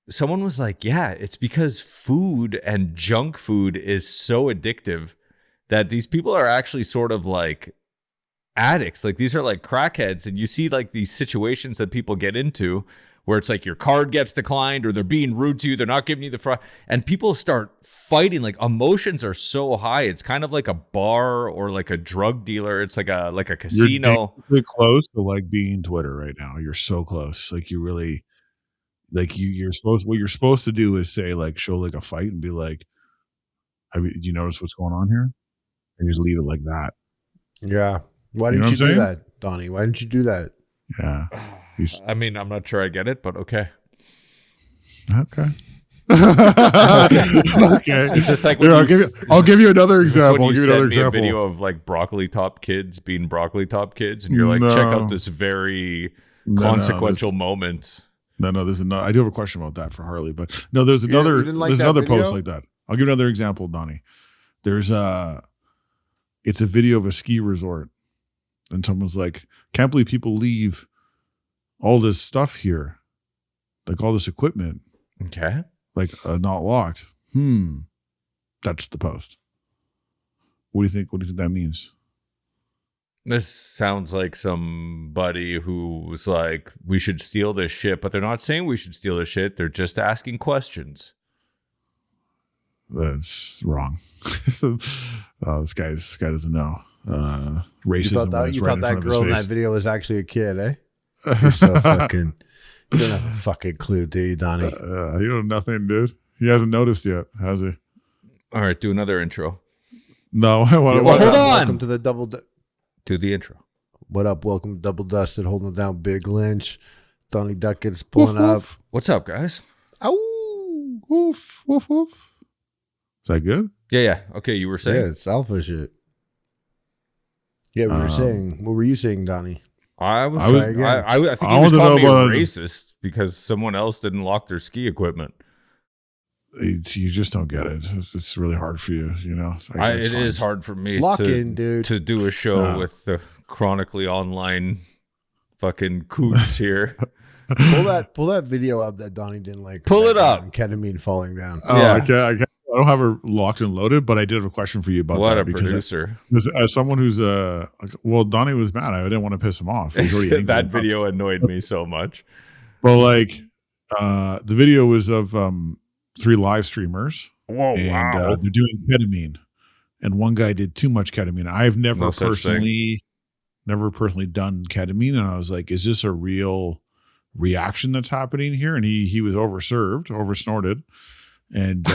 Someone was like, yeah, it's because food and junk food is so addictive that these people are actually sort of like addicts. Like these are like crackheads. And you see like these situations that people get into where it's like your card gets declined or they're being rude to you. They're not giving you the fry. And people start fighting. Like emotions are so high. It's kind of like a bar or like a drug dealer. It's like a casino. You're close to like being Twitter right now. You're so close. Like you really, like what you're supposed to do is say like, show like a fight and be like, do you notice what's going on here? And just leave it like that. Yeah. Why didn't you do that, Donnie? Why didn't you do that? Yeah. I mean, I'm not sure I get it, but okay. Okay. It's just like I'll give you another example. I'll give you another example. A video of like broccoli top kids being broccoli top kids, and you're like, check out this very consequential moment. No, this is not. I do have a question about that for Harley, but no, there's another. There's another post like that. I'll give you another example, Donnie. It's a video of a ski resort, and someone's like, "Can't believe people leave all this stuff here, like all this equipment." Okay. Like not locked. That's the post. What do you think? What do you think that means? This sounds like somebody who was like, we should steal this shit, but they're not saying we should steal this shit. They're just asking questions. That's wrong. This guy doesn't know. Racism. You thought that girl in that video was actually a kid, eh? You're so fucking. You don't have a fucking clue, do you, Donnie? You don't know nothing, dude. He hasn't noticed yet, has he? All right, do another intro. No, hold on. Welcome to the double. To the intro. What up? Welcome to Double Dusted, holding down Big Lynch. Donnie Duckett's pulling up. What's up, guys? Ow! Woof, woof, woof. Is that good? Yeah. Okay, you were saying? Yeah, it's alpha shit. Yeah, we were saying. What were you saying, Donnie? I think he was calling me a racist because someone else didn't lock their ski equipment. You just don't get it. It's really hard for you, you know. It is hard for me to do a show with the chronically online fucking coots here. Pull that video up that Donnie didn't like. Pull it up. Ketamine falling down. Oh, yeah. I don't have her locked and loaded, but I did have a question for you about what that. What a producer. As someone who's Donnie was mad. I didn't want to piss him off. That video annoyed me so much. Well, like the video was of 3 live streamers. Whoa, and they're doing ketamine, and one guy did too much ketamine. I've never personally done ketamine, and I was like, is this a real reaction that's happening here, and he was oversnorted, and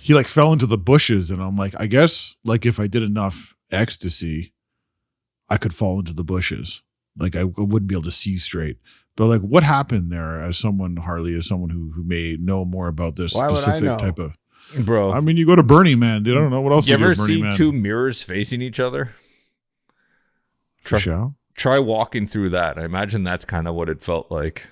he like fell into the bushes, and I'm like, I guess like if I did enough ecstasy, I could fall into the bushes. Like I wouldn't be able to see straight. But like, what happened there? As someone, Harley, as someone who may know more about this specific type of. Bro, I mean, you go to Burning Man, dude. I don't know what else. You ever do at Burning see Man. two mirrors facing each other? Try walking through that. I imagine that's kind of what it felt like.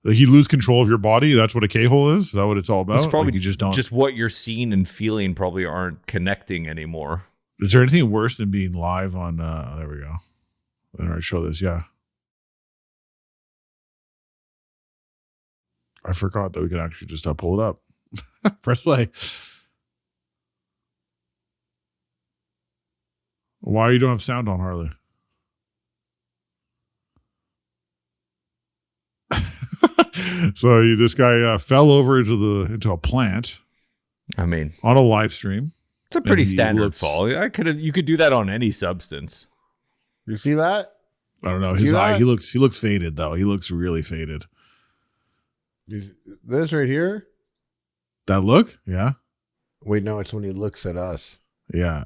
Like you lose control of your body. That's what a K-hole is. Is that what it's all about? It's probably like you just don't. Just what you're seeing and feeling probably aren't connecting anymore. Is there anything worse than being live on? There we go. All right, show this. Yeah. I forgot that we could actually just pull it up. Press play. Why you don't have sound on, Harley? So this guy fell over into a plant. I mean, on a live stream. It's a pretty standard fall. You could do that on any substance. You see that? I don't know. His eye. He looks faded though. He looks really faded. This right here? That look? Yeah. Wait, no, it's when he looks at us. Yeah.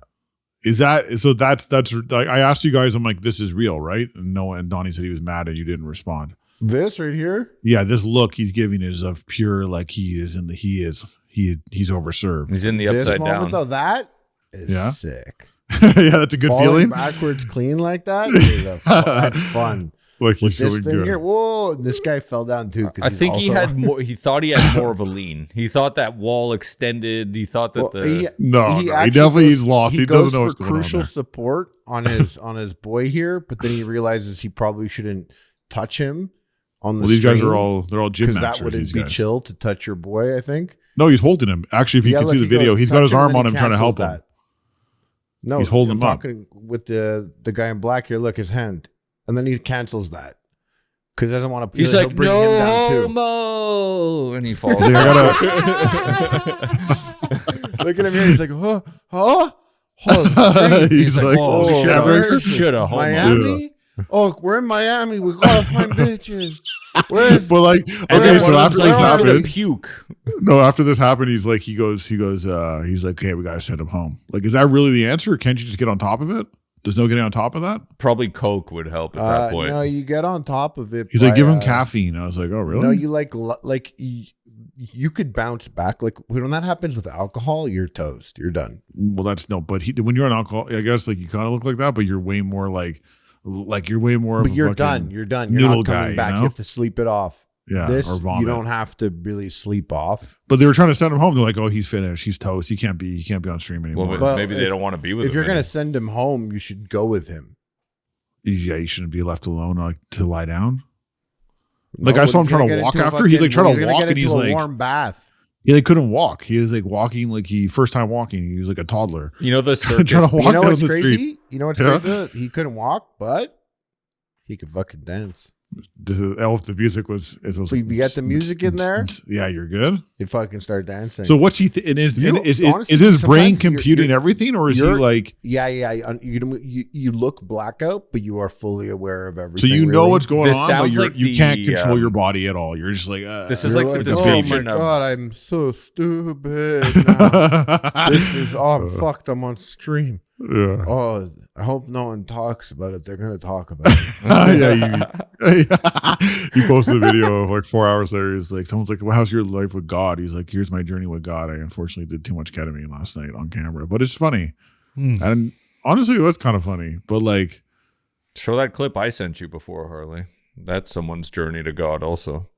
Is that so? That's like I asked you guys. I'm like, this is real, right? And and Donnie said he was mad and you didn't respond. This right here? Yeah, this look he's giving is of pure like he's overserved. He's in the upside down. Though, that is sick. Yeah, that's a good feeling. Backwards clean like that. That's fun. Like he's this feeling thing good. here. Whoa, this guy fell down too. I think he had more. He thought he had more of a lean. He thought that wall extended. He thought that he definitely he's lost. He doesn't know what's going on. Crucial support on his boy here, but then he realizes he probably shouldn't touch him on the. These guys they're all gym maxers. That wouldn't be chill to touch your boy. I think. No, he's holding him. Actually, if you can see the video, he's got his arm on him trying to help him. No, he's holding him up. Talking with the guy in black here. Look, his hand, and then he cancels that. Because he doesn't want to. He's like, no homo, and he falls. Look at him here. He's like, huh? He's like, oh, should have Miami. Yeah. Oh, we're in Miami. We gotta find bitches. But like, okay, so after this happened, puke. No, after this happened, he's like, he's like, okay, we gotta send him home. Like, is that really the answer? Or can't you just get on top of it? There's no getting on top of that? Probably Coke would help at that point. No, you get on top of it. He's like, give him caffeine. I was like, oh, really? No, you like you could bounce back. Like when that happens with alcohol, you're toast. You're done. Well, that's no. But when you're on alcohol, I guess like you kind of look like that, but you're way more like you're way more. But you're done. You're done. You're not coming back. You have to sleep it off. Yeah, this or vomit. You don't have to really sleep off. But they were trying to send him home. They're like, "Oh, he's finished. He's toast. He can't be on stream anymore." Well, maybe they don't want to be with him. If you're going to send him home, you should go with him. Yeah, you shouldn't be left alone like to lie down. Like I saw him trying to walk after. He's like trying to walk, and he's like warm bath. Yeah, he couldn't walk. He was like walking like first time walking. He was like a toddler. You know the circus. Trying to walk down what's the crazy? street. You know what's crazy? He couldn't walk, but he could fucking dance. The music was. It was so you get the music in there. Yeah, you're good. You fucking start dancing. So what's he? Is his brain computing everything, or is he like? Yeah. You look blackout, but you are fully aware of everything. So you know what's going on, but like you can't control your body at all. You're just like. This is like the description of. Oh my god, I'm so stupid. I'm fucked. I'm on stream. Yeah. Oh, I hope no one talks about it. They're gonna talk about it. He posted a video of like 4 hours later. He's like, someone's like, well, how's your life with God? He's like, here's my journey with God. I unfortunately did too much ketamine last night on camera, but it's funny. And honestly, it was kind of funny. But like, show that clip I sent you before, Harley. That's someone's journey to God, also.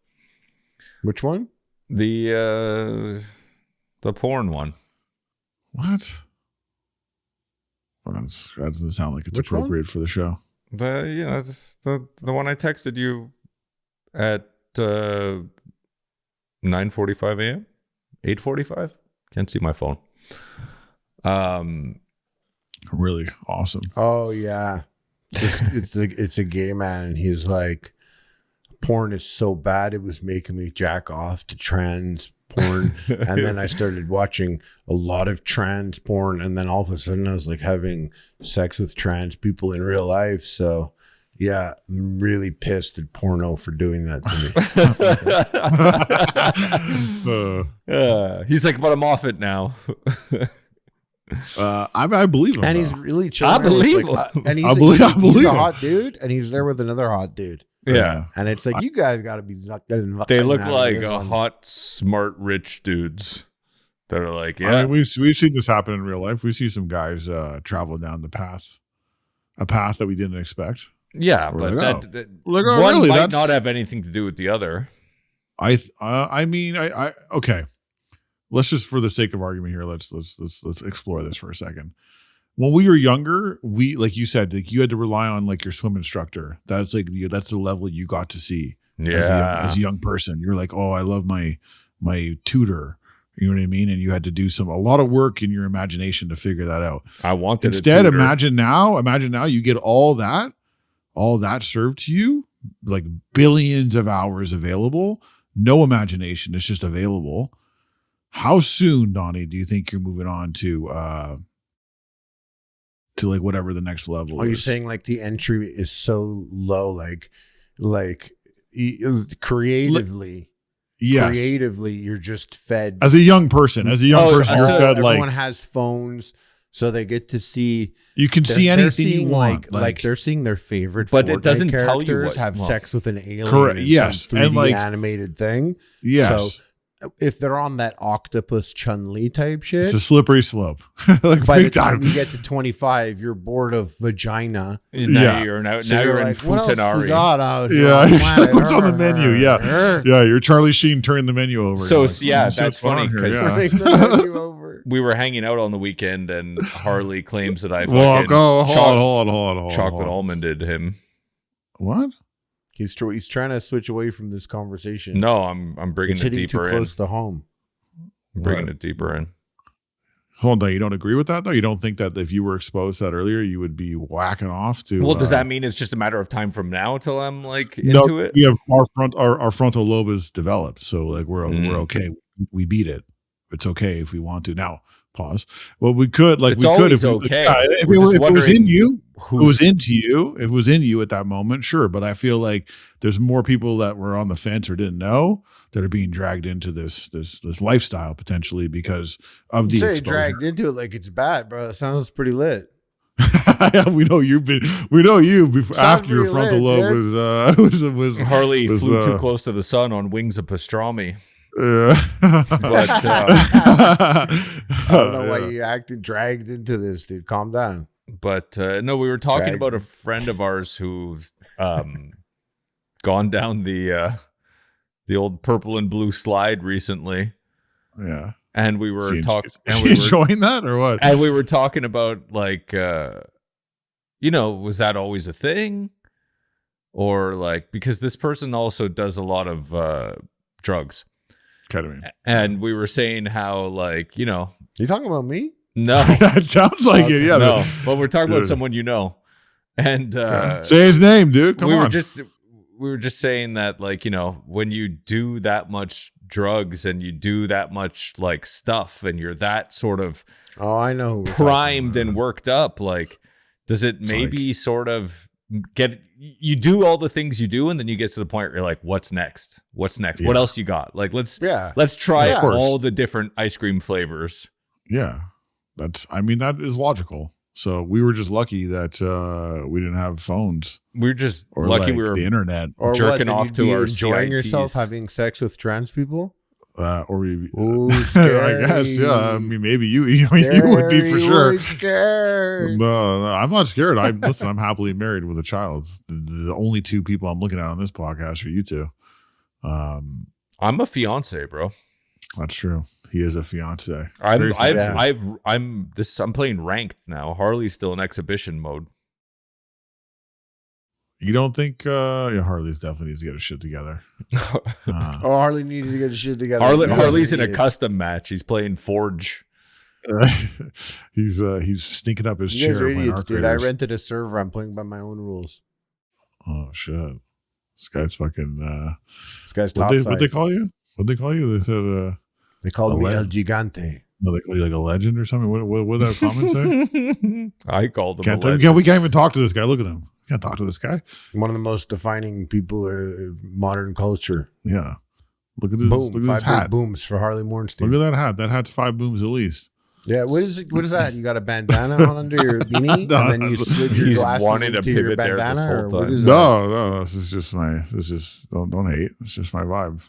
Which one? The porn one. What? That doesn't sound like it's Which appropriate one? for the show. The one I texted you at 9:45 a.m. 8:45. Can't see my phone. Really awesome. Oh yeah, it's a gay man, and he's like, porn is so bad it was making me jack off to trans porn, and then I started watching a lot of trans porn, and then all of a sudden I was like having sex with trans people in real life. So Yeah, I'm really pissed at porno for doing that to me. He's like, but I'm off it now. I believe him. And though. he's really chilling. I believe and he's, I believe he's a him. hot dude, and he's there with another hot dude. Yeah. And it's like, you guys got to be getting They look out of like this one. hot, smart, rich dudes that are like, I mean, we've seen this happen in real life. We see some guys travel down a path that we didn't expect. yeah, We're but like, that oh, one really? might That's- not have anything to do with the other. I mean, okay. Let's just, for the sake of argument here, let's explore this for a second. When we were younger, we, like you said, like you had to rely on like your swim instructor. That's like that's the level you got to see as a young person. You're like, oh, I love my tutor. You know what I mean? And you had to do a lot of work in your imagination to figure that out. I wanted Instead, a tutor. imagine now you get all that served to you, like billions of hours available, no imagination. It's just available. How soon, Donnie, do you think you're moving on to like whatever the next level Are is? you saying like the entry is so low, like creatively? Yes. Creatively, you're just fed. As a young person, you're fed everyone like has phones, so they get to see. you can see they're anything you seeing want. like they're seeing their favorite, But it Fortnite doesn't tell you characters what- have well, sex with an alien. correct, in yes, some and 3D like- animated thing. yes, So if they're on that octopus Chun-Li type shit, it's a slippery slope. Like by the big time time. you get to 25, you're bored of vagina. Now Yeah. you're now So you're in like, what else we Futanari. got out here? Yeah, what's on the menu? Yeah, yeah. You're Charlie Sheen. Turn the menu over. So, You're like, yeah, "Let's see that's what's on funny, here." 'cause- Yeah. Take the menu over. We were hanging out on the weekend, and Harley claims that I Well, fucking go hold on. chocolate almonded him. What? He's trying to switch away from this conversation. No, I'm bringing It's it hitting too deeper in. close to home. I'm bringing What? it deeper in. Hold on. You don't agree with that though? You don't think that if you were exposed to that earlier, you would be whacking off to? Well, does that mean it's just a matter of time from now till I'm like No, into it? we have our frontal lobe is developed, so like we're okay. We beat it. It's okay if we want to. Now pause. Well, we could It's we could always if we, okay. yeah, if We're it just was in wondering you. If it was who's- into you. If it was in you at that moment, sure. But I feel like there's more people that were on the fence or didn't know that are being dragged into this lifestyle potentially because of the You say exposure. dragged into it like it's bad, bro. It sounds pretty lit. we know you before, Sounds after your pretty frontal lit, lobe was Harley was, flew too close to the sun on wings of pastrami. but I don't know why you acted dragged into this, dude. Calm down. But no, we were talking Drag. about a friend of ours who's gone down the old purple and blue slide recently, yeah. and we were Is talking. he enjoying that or what? And we were talking about like, was that always a thing? Or like, because this person also does a lot of drugs. Ketamine. And we were saying how like, You talking about me? no, It sounds like it. Yeah. no, but we're talking about Dude. someone and Say his name, dude. Come we on. were just saying that like, when you do that much drugs and you do that much like stuff and you're that sort of Oh, I know. Who we're talking primed about. and worked up, like does it It's maybe sort of you do all the things you do and then you get to the point where you're like, what's next? What Yeah. else you got? Like let's try Yeah. Of course. all the different ice cream flavors. Yeah. That is logical. So we were just lucky that we didn't have phones We're just or lucky like we were the internet Or jerking what, off you'd to be our enjoying yourself CITs. having sex with trans people. or we. Ooh, I guess. Yeah. I mean, maybe you would be for sure. Scared. No, I'm not scared. I'm happily married with a child. The only two people I'm looking at on this podcast are you two. I'm a fiance, bro. That's true. He is a fiance. I'm Very fiance. I'm playing ranked now. Harley's still in exhibition mode. You don't think Harley's definitely needs to get his shit together? Oh, Harley needed to get his shit together. Harley's in a Idiots. custom match. He's playing Forge. He's stinking up his You guys chair. are playing idiots, Arc dude. I Raiders. rented a server. I'm playing by my own rules. Oh shit! This guy's fucking. This guy's What top they side. call you? What they call you? They said. They called me a El leg. Gigante. No, they call you like a legend or something. What did that comment say? I called him. Can't a legend. we can't even talk to this guy. Look at him. Can't talk to this guy. One of the most defining people in modern culture. Yeah. Look at this. Boom. Look at 5 this hat. big booms for Harley Morenstein. Look at that hat. That hat's 5 booms at least. Yeah, what is it? What is that? You got a bandana on under your beanie, No, and then you slid your he's glasses wanted to into your pivot there this bandana, whole or what time. is that? No, this is just my. This is don't hate. It's just my vibe.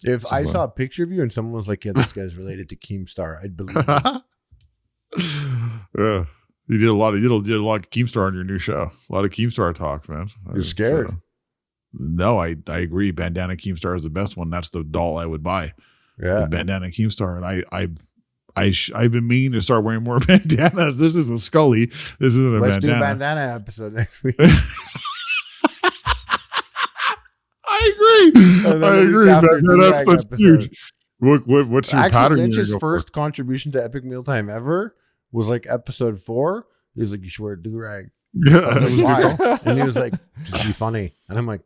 If I saw a picture of you and someone was like, "Yeah, this guy's related to Keemstar," I'd believe it. Yeah, you did a lot of Keemstar on your new show. A lot of Keemstar talk, man. You're scared. No, I agree. Bandana Keemstar is the best one. That's the doll I would buy. Yeah, The bandana Keemstar, and I've been meaning to start wearing more bandanas. This is a Scully. This isn't a let's bandana. do a bandana episode next week. I agree. And then I the week agree. after, That's episode. huge. What's your Actually, pattern? Lynch's first contribution to Epic Mealtime ever was like episode 4. He was like, "You should wear a do-rag." Yeah, I was like, "Why?" And he was like, "Just be funny." And I'm like,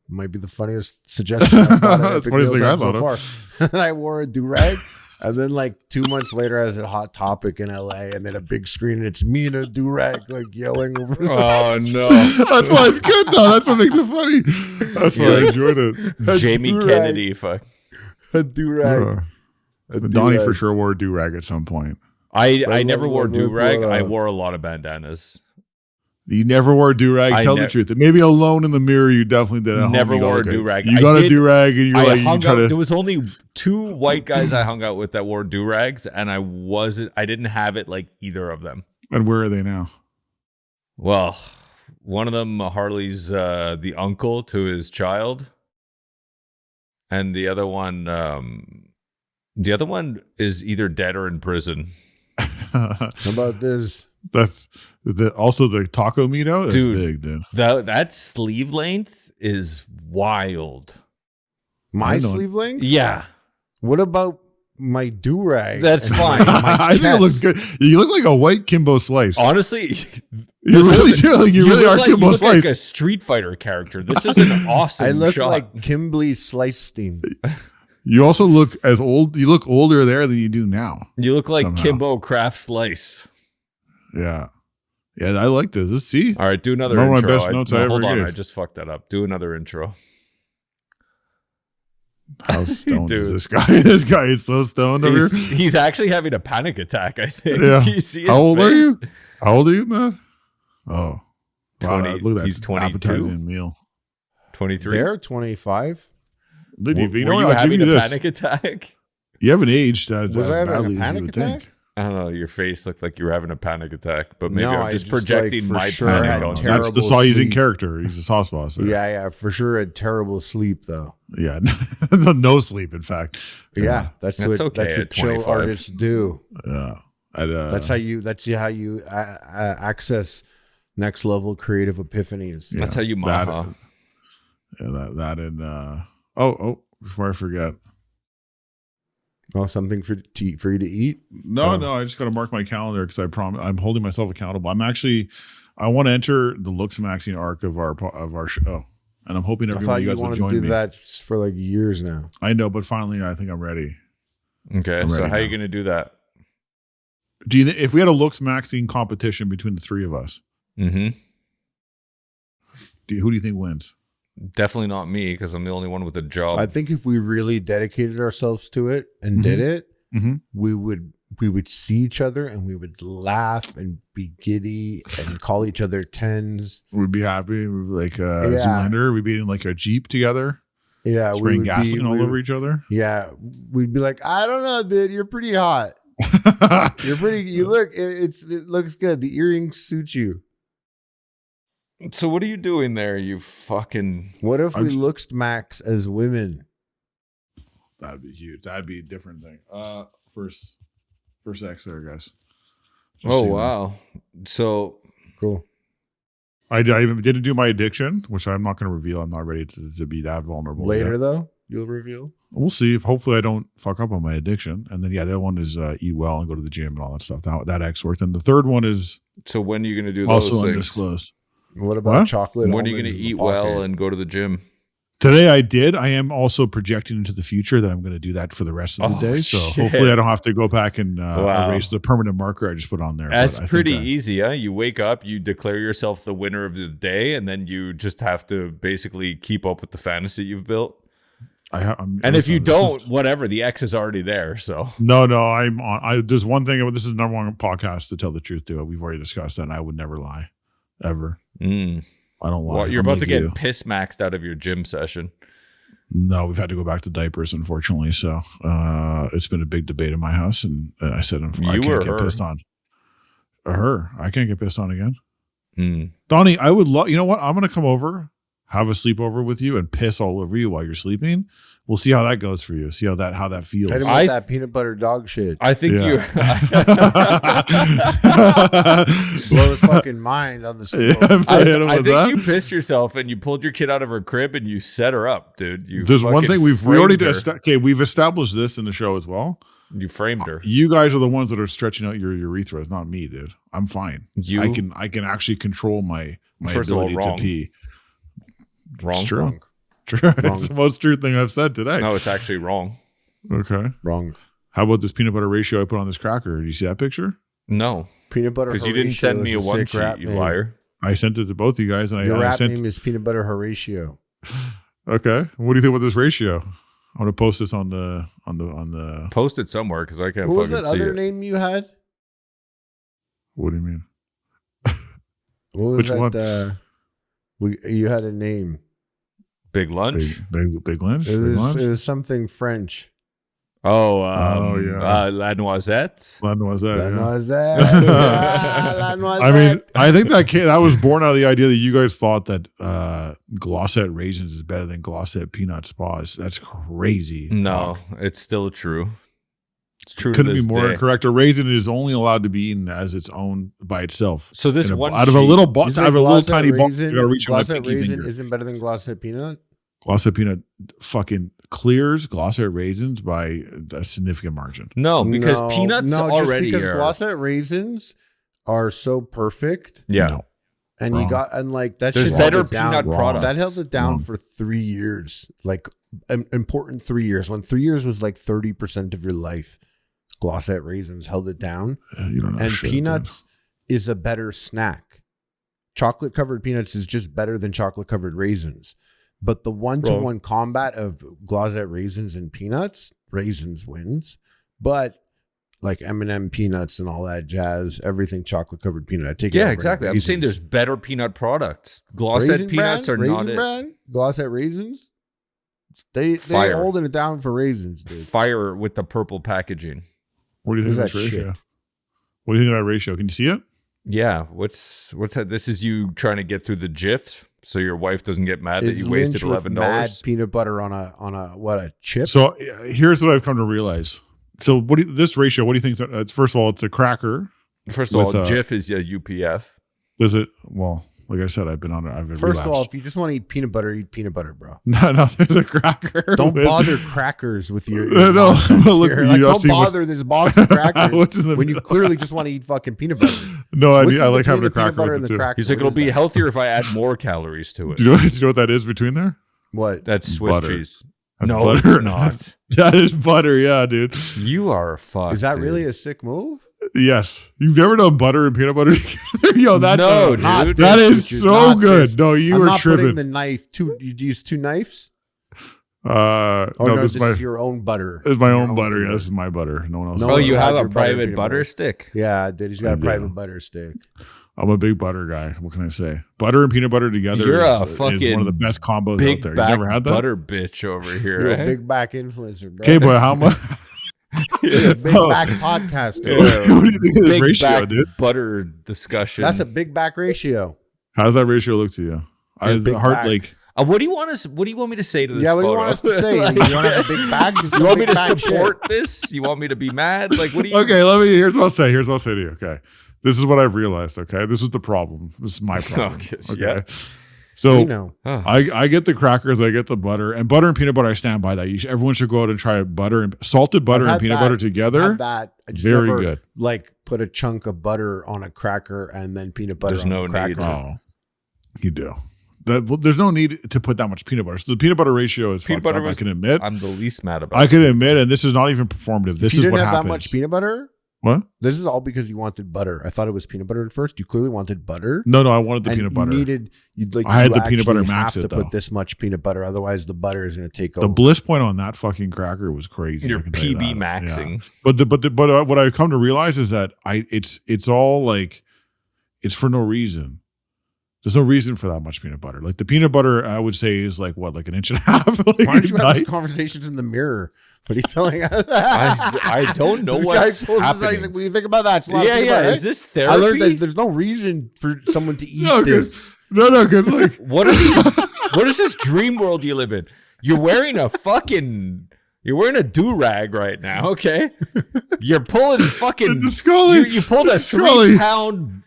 "Might be the funniest suggestion I've got at That's the Epic funniest thing Mealtime I thought so far." And I wore a do-rag. And then like 2 months later, I was at Hot Topic in LA, and then a big screen, and it's me in a do-rag, like yelling over. Oh no! That's why it's good though. That's what makes it funny. That's why I enjoyed it. Jamie do-rag. Kennedy, fuck. A do-rag. A Donnie do-rag. for sure wore a do-rag at some point. I never wore look, do-rag. look, I wore a lot of bandanas. You never wore a do-rag. Tell the truth. Maybe alone in the mirror, you definitely did. At home. Never You got wore a like do-rag. You I got a did- do-rag, and you're like, you try to. There was only 2 white guys I hung out with that wore do-rags, and I didn't have it like either of them. And where are they now? Well, one of them, Harley's the uncle to his child, and the other one is either dead or in prison. How about this? That's also the taco meato. That's Dude. big, dude. That sleeve length is wild. My I know. sleeve length? Yeah, What about my do-rag? That's and fine. my I think it looks chest? good. You look like a white Kimbo Slice. honestly, You really do. Like, you really look are like, Kimbo you look Slice. like a Street Fighter character. This is an awesome I look shot. like Kimberly Slicestein. You also look as old. You look older there than you do now. You look like somehow. Kimbo Craft Slice. Yeah, yeah. I like this. Let's see. All right, do another One of my intro. best notes I ever hold on, gave. I just fucked that up. Do another intro. How stoned is Dude. this guy? This guy is so stoned over here. He's actually having a panic attack, I think. Yeah. You see his How old are face? you? How old are you, man? Oh, 20. Wow, look at that. He's 22. Appetizing meal. 23. They're 25. Did Were you know you what? I'll give having you a this. panic attack? You haven't aged as Was I having a badly as panic you would attack? think. I don't know. Your face looked like you were having a panic attack, but maybe No, I'm I just just, projecting like, for my sure panic had on you. terrible That's the saw he's in sleep. character. He's a sauce boss. there. Yeah, for sure. A terrible sleep though. Yeah. No sleep, in fact. Yeah, that's That's what okay that's what at chill 25. artists do. Yeah. That's how you access next level creative epiphanies. Yeah, That's how you that- maha. Yeah, that and before I forget. Oh, something for you to eat. No, I just got to mark my calendar because I'm holding myself accountable. I want to enter the looksmaxxing arc of our show, and I'm hoping I everyone thought you you guys will wanted to join do me. that for like years now. I know, but finally, I think I'm ready. Okay, I'm so ready how are you now. going to do that? Do you? If we had a looksmaxxing competition between the 3 of us, Mm-hmm. who do you think wins? Definitely not me because I'm the only one with a job. I think if we really dedicated ourselves to it and did it, Mhm. we would see each other and we would laugh and be giddy and call each other tens. We'd be happy. We'd be like Yeah. Zoolander. We'd be in like a Jeep together, Yeah, we spraying would gasoline all we- over each other. Yeah, we'd be like, I don't know, dude, you're pretty hot. You're pretty. You look. It looks good. The earrings suit you. So what are you doing there, you fucking... What if we I'm- looked max as women? That'd be huge. That'd be a different thing. First X there, guys. Just Oh, so you know. wow. So, Cool. I didn't do my addiction, which I'm not going to reveal. I'm not ready to be that vulnerable Later yet. though, you'll reveal. We'll see. If hopefully I don't fuck up on my addiction. And then the other one is eat well and go to the gym and all that stuff. That X worked. And the third one is so when are you going to do those also things? undisclosed. What about What? chocolate? When are you going almonds to in the eat well pocket? and go to the gym? Today I did. I am also projecting into the future that I'm going to do that for the rest of the day. So hopefully I don't have to go back and erase the permanent marker I just put on there. That's pretty easy, huh? You wake up, you declare yourself the winner of the day, and then you just have to basically keep up with the fantasy you've built. If you don't, whatever, the X is already there. So no, I'm on. There's one thing. This is the number one podcast to tell the truth to. We've already discussed that. And I would never lie, ever. I don't lie. Well, you're about to get piss maxed out of your gym session. No, we've had to go back to diapers, unfortunately. So it's been a big debate in my house, and I said, I can't get pissed on. Her, I can't get pissed on again. Donnie, I would love. You know what? I'm going to come over, have a sleepover with you, and piss all over you while you're sleeping. We'll see how that goes for you. See how that feels. Hit him with that peanut butter dog shit. I think you blow his fucking mind on the sleepover. I think you pissed yourself and you pulled your kid out of her crib and you set her up, dude. There's one thing we've established this in the show as well. You framed her. You guys are the ones that are stretching out your urethras, not me, dude. I'm fine. I can actually control my ability to pee. Wrong. It's true. It's the most true thing I've said today. No, it's actually wrong. Okay. Wrong. How about this peanut butter ratio I put on this cracker? Do you see that picture? No. Peanut butter because you didn't send me a one sheet, you liar. I sent it to both you guys. And your rap name is Peanut Butter Horatio. Okay. What do you think about this ratio? I'm going to post this on the post it somewhere because I can't fucking see it. What was that other name you had? What do you mean? What was that? You had a name. Big Lunch? Big Lynch? It was something French. Oh, yeah. La Noisette? La Noisette. La yeah. Noisette. La Noisette. I mean, I think that was born out of the idea that you guys thought that Glossette raisins is better than Glossette peanut spas. That's crazy. No, it's still true. It's true. Couldn't be more incorrect. A raisin is only allowed to be eaten as its own by itself. So this one out of a little tiny box, you gotta reach Glossette raisin isn't better than Glossette peanut. Glossette peanut fucking clears Glossette raisins by a significant margin. No, because peanuts already just because Glossette raisins are so perfect. Yeah. No. And Wrong. There's better peanut products. That held it down for 3 years, like important 3 years. When 3 years was like 30% of your life, Glossette raisins held it down. You don't know. And peanuts is a better snack. Chocolate covered peanuts is just better than chocolate covered raisins. But the 1-to-1 combat of Glossette raisins and peanuts, raisins wins. But like M&M peanuts and all that jazz, everything chocolate covered peanut. I take it. Yeah, exactly. I'm saying there's better peanut products. Glossette peanuts are not it. Glossette raisins, they're holding it down for raisins, dude. Fire with the purple packaging. What do you think of this ratio? What do you think of that ratio? Can you see it? Yeah. What's that? This is you trying to get through the GIF so your wife doesn't get mad that you wasted $11. Mad peanut butter on a chip. So here's what I've come to realize. So this ratio? What do you think? It's first of all, it's a cracker. First of all, GIF is a UPF. Does it? Well, like I said, I've been on it. First of all, if you just want to eat peanut butter, bro. No, there's a cracker. Don't bother crackers with your look. Don't bother this box of crackers when you clearly just want to eat fucking peanut butter. No, I like having a cracker. He's like, it'll be healthier if I add more calories to it. Do you know what that is between there? What? That's Swiss butter. cheese. That's no, butter. It's not. That is butter, yeah, dude. You are a fuck. Is that dude. really a sick move? Yes. You've never done butter and peanut butter together? Yo, that's dude. That is so good. This. No, you I'm were not tripping. Putting the knife. You use 2 knives? This is your own butter. It's my own butter. Yeah, this is my butter. No one else. Oh, you have a private butter stick? Yeah, dude. He's got a private butter stick. I'm a big butter guy. What can I say? Butter and peanut butter together is one of the best combos out there. You never had that? Butter bitch over here. You're a big back influencer, bro. Okay, but how much? You're a big back podcaster. What do you think of this ratio, back dude? Butter discussion. That's a big back ratio. How does that ratio look to you? What do you want me to say to this? Yeah, what do you want us to say? You want to have a big back? You want me to support this? You want me to be mad? Like, what do you? Okay, here's what I'll say. Here's what I'll say to you. Okay, this is what I've realized. Okay, this is the problem. This is my problem. Okay. Yeah. So I get the crackers, I get the butter, and peanut butter. I stand by that. Everyone should go out and try salted butter and peanut butter together. I just very never, good. Like put a chunk of butter on a cracker and then peanut butter. There's on no the cracker. need. Oh, you do. There's no need to put that much peanut butter. So the peanut butter ratio is fucked up. I can admit. I'm the least mad about. I can admit, and this is not even performative. This is what happens. You didn't have that much peanut butter. What? This is all because you wanted butter. I thought it was peanut butter at first. You clearly wanted butter. No, I wanted the peanut butter. I had the peanut butter max. You have to put this much peanut butter, otherwise the butter is going to take over. The bliss point on that fucking cracker was crazy. You're PB maxing. Yeah. But what I come to realize is that it's all like it's for no reason. There's no reason for that much peanut butter. Like the peanut butter, I would say is like what, like an inch and a half. Like why don't you have these conversations in the mirror? What are you telling us? I don't know what's happening. Like, what do you think about that? Is this therapy? I learned that there's no reason for someone to eat this. Because like what is this dream world you live in? You're wearing a do-rag right now, okay? You're pulling fucking the Scully. You pulled a 3-pound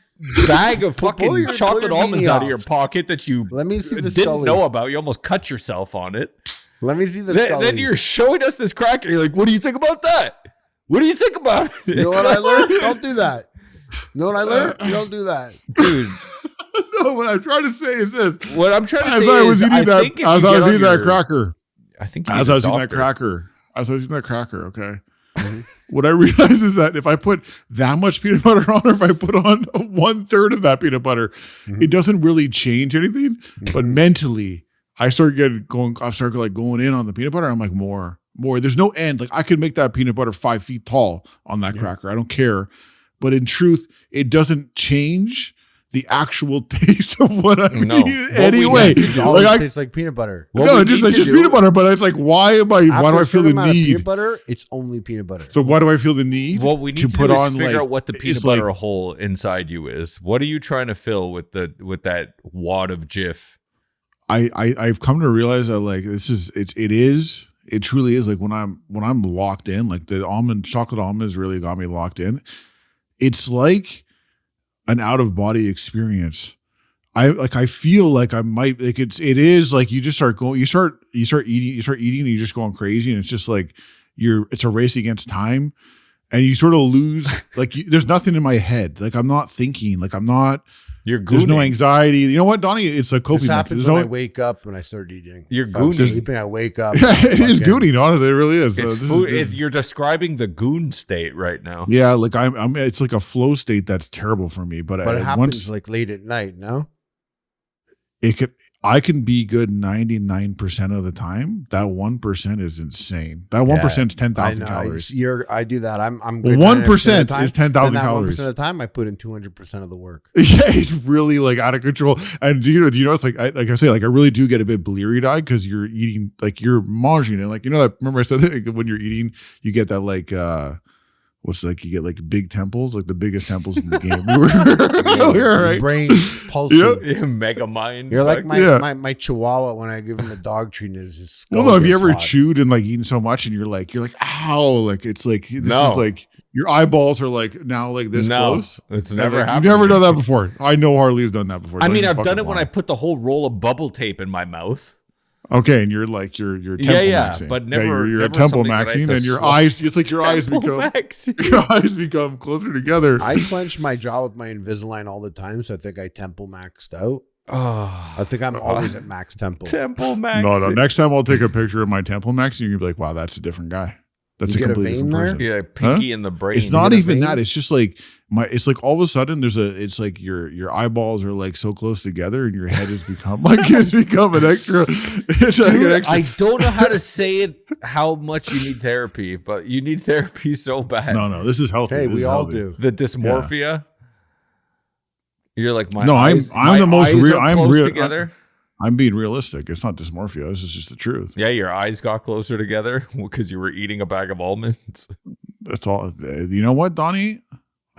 bag of fucking chocolate almonds out of your pocket that you didn't know about. You almost cut yourself on it. Let me see the Then you're showing us this cracker. You're like, what do you think about that? What do you think about it? You know what I learned? Don't do that. You know what I learned? Don't do that. Dude. No, what I'm trying to say is this. What I'm trying to say is, I was eating that cracker. I think as I was eating that cracker, okay. Mm-hmm. What I realized is that if I put that much peanut butter on, or if I put on 1/3 of that peanut butter, it doesn't really change anything. But mentally, I started going in on the peanut butter. I'm like, more. There's no end. Like I could make that peanut butter 5 feet tall on that cracker. I don't care. But in truth, it doesn't change the actual taste of what I eat anyway. It always tastes like peanut butter. It's just peanut butter. But it's like, why do I feel the need? Peanut butter, it's only peanut butter. So why do I feel the need? What we need to put on, figure out what the peanut butter hole inside you is. What are you trying to fill with that wad of Jif? I've come to realize that like it truly is like when I'm locked in, like the chocolate almonds really got me locked in. It's like an out of body experience. I feel like I might like it is like you just start going, you start eating and you're just going crazy, and it's just like it's a race against time, and you sort of lose like there's nothing in my head, like I'm not thinking, like I'm not. There's no anxiety. You know what, Donnie? It's a coping. This happens when I wake up when I start eating. You're gooning. Sleeping, I wake up. It is gooning. Honestly, it really is. You're describing the goon state right now. Yeah, like I'm. It's like a flow state that's terrible for me. But it happens like late at night. No, I can be good 99% of the time. That 1% is insane. That 1% is 10,000 calories. I do that. I'm good. 1% is 10,000 calories. 1% of the time, I put in 200% of the work. Yeah, it's really like out of control. And do you know? It's like I say, like I really do get a bit bleary eyed because you're eating, like you're manging it. Like remember I said like, when you're eating, you get that like. You get like big temples, like the biggest temples in the game. Right? Brain pulsing. Yeah, mega mind. You're like my chihuahua when I give him a dog treat. His skull have you ever chewed and like eaten so much and you're like, ow, like it's like this is like your eyeballs are like now like this close. It's never happened. You've never done that before. I know Harley has done that before. I mean, I've done it when I put the whole roll of bubble tape in my mouth. Okay, and you're like you're temple maxing. But never you're never temple maxing, and your eyes. It's like your eyes become closer together. I clench my jaw with my Invisalign all the time, so I think I temple maxed out. I think I'm always at max temple. Temple max. No. Next time I'll take a picture of my temple maxing, and you'll be like, "Wow, that's a different guy. That's a completely different person." Yeah, pinky in the brain. It's not even that. It's just like it's like all of a sudden it's like your eyeballs are like so close together and your head has become an extra. It's like an extra. I don't know how to say it. How much you need therapy, but you need therapy so bad. No, this is healthy. Hey, we all do. The dysmorphia. Yeah. You're like I'm the most real. I'm real together. I'm being realistic. It's not dysmorphia. This is just the truth. Yeah, your eyes got closer together because you were eating a bag of almonds. That's all. You know what, Donnie?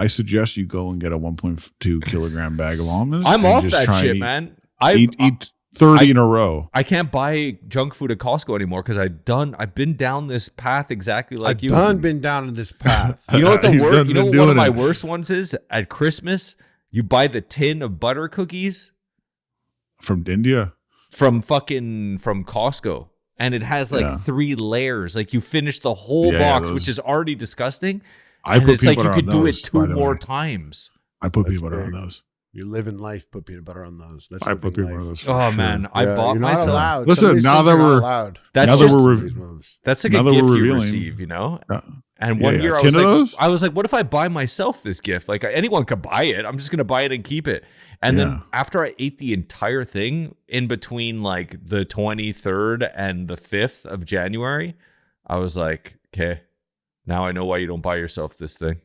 I suggest you go and get a 1.2 kilogram bag of almonds. I'm off that shit, man. Eat 30 in a row. I can't buy junk food at Costco anymore because I've been down this path exactly like you. I've been down this path. You know what the worst? You know what one of my worst ones is? At Christmas, you buy the tin of butter cookies. From India? From Costco. And it has like 3 layers. Like you finish the whole box, which is already disgusting. I put it's like you could do it 2 more times. times. I put peanut butter on those. You live in life, put peanut butter on those. That's I put living peanut butter on life. those for Oh sure. man, I bought you're not myself. allowed. Listen, Some of these now things that you're not we're- allowed. That's now that just we're These moves. that's like now a that gift we're you revealing- receive, you know. Uh, And yeah, one yeah. year 10 of those? I was like, what if I buy myself this gift? Like anyone could buy it. I'm just gonna buy it and keep it. And Yeah. then after I ate the entire thing in between like the 23rd and the 5th of January, I was like, okay, now I know why you don't buy yourself this thing.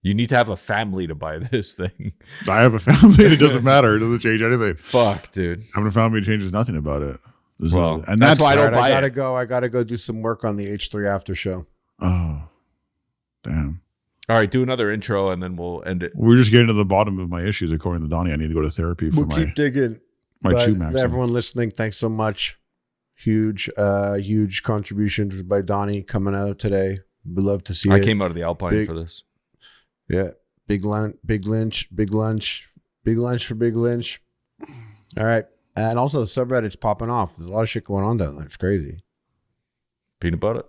You need to have a family to buy this thing. I have a family. It doesn't matter. It doesn't change anything. Fuck, dude. Having a family changes nothing about it. Well, And that's why I don't All right, buy I gotta it. go. I gotta go do some work on the H3 after show. Oh, damn. All right, do another intro and then we'll end it. We're just getting to the bottom of my issues. According to Donnie, I need to go to therapy for We'll keep digging. my But chew maxing. everyone listening, thanks so much. Huge contributions by Donnie coming out today. We'd love to see I it. came out of the Alpine Big- for this. Yeah. Big Lynch for Big Lynch. All right. And also the subreddit's popping off. There's a lot of shit going on down there. It's crazy. Peanut butter.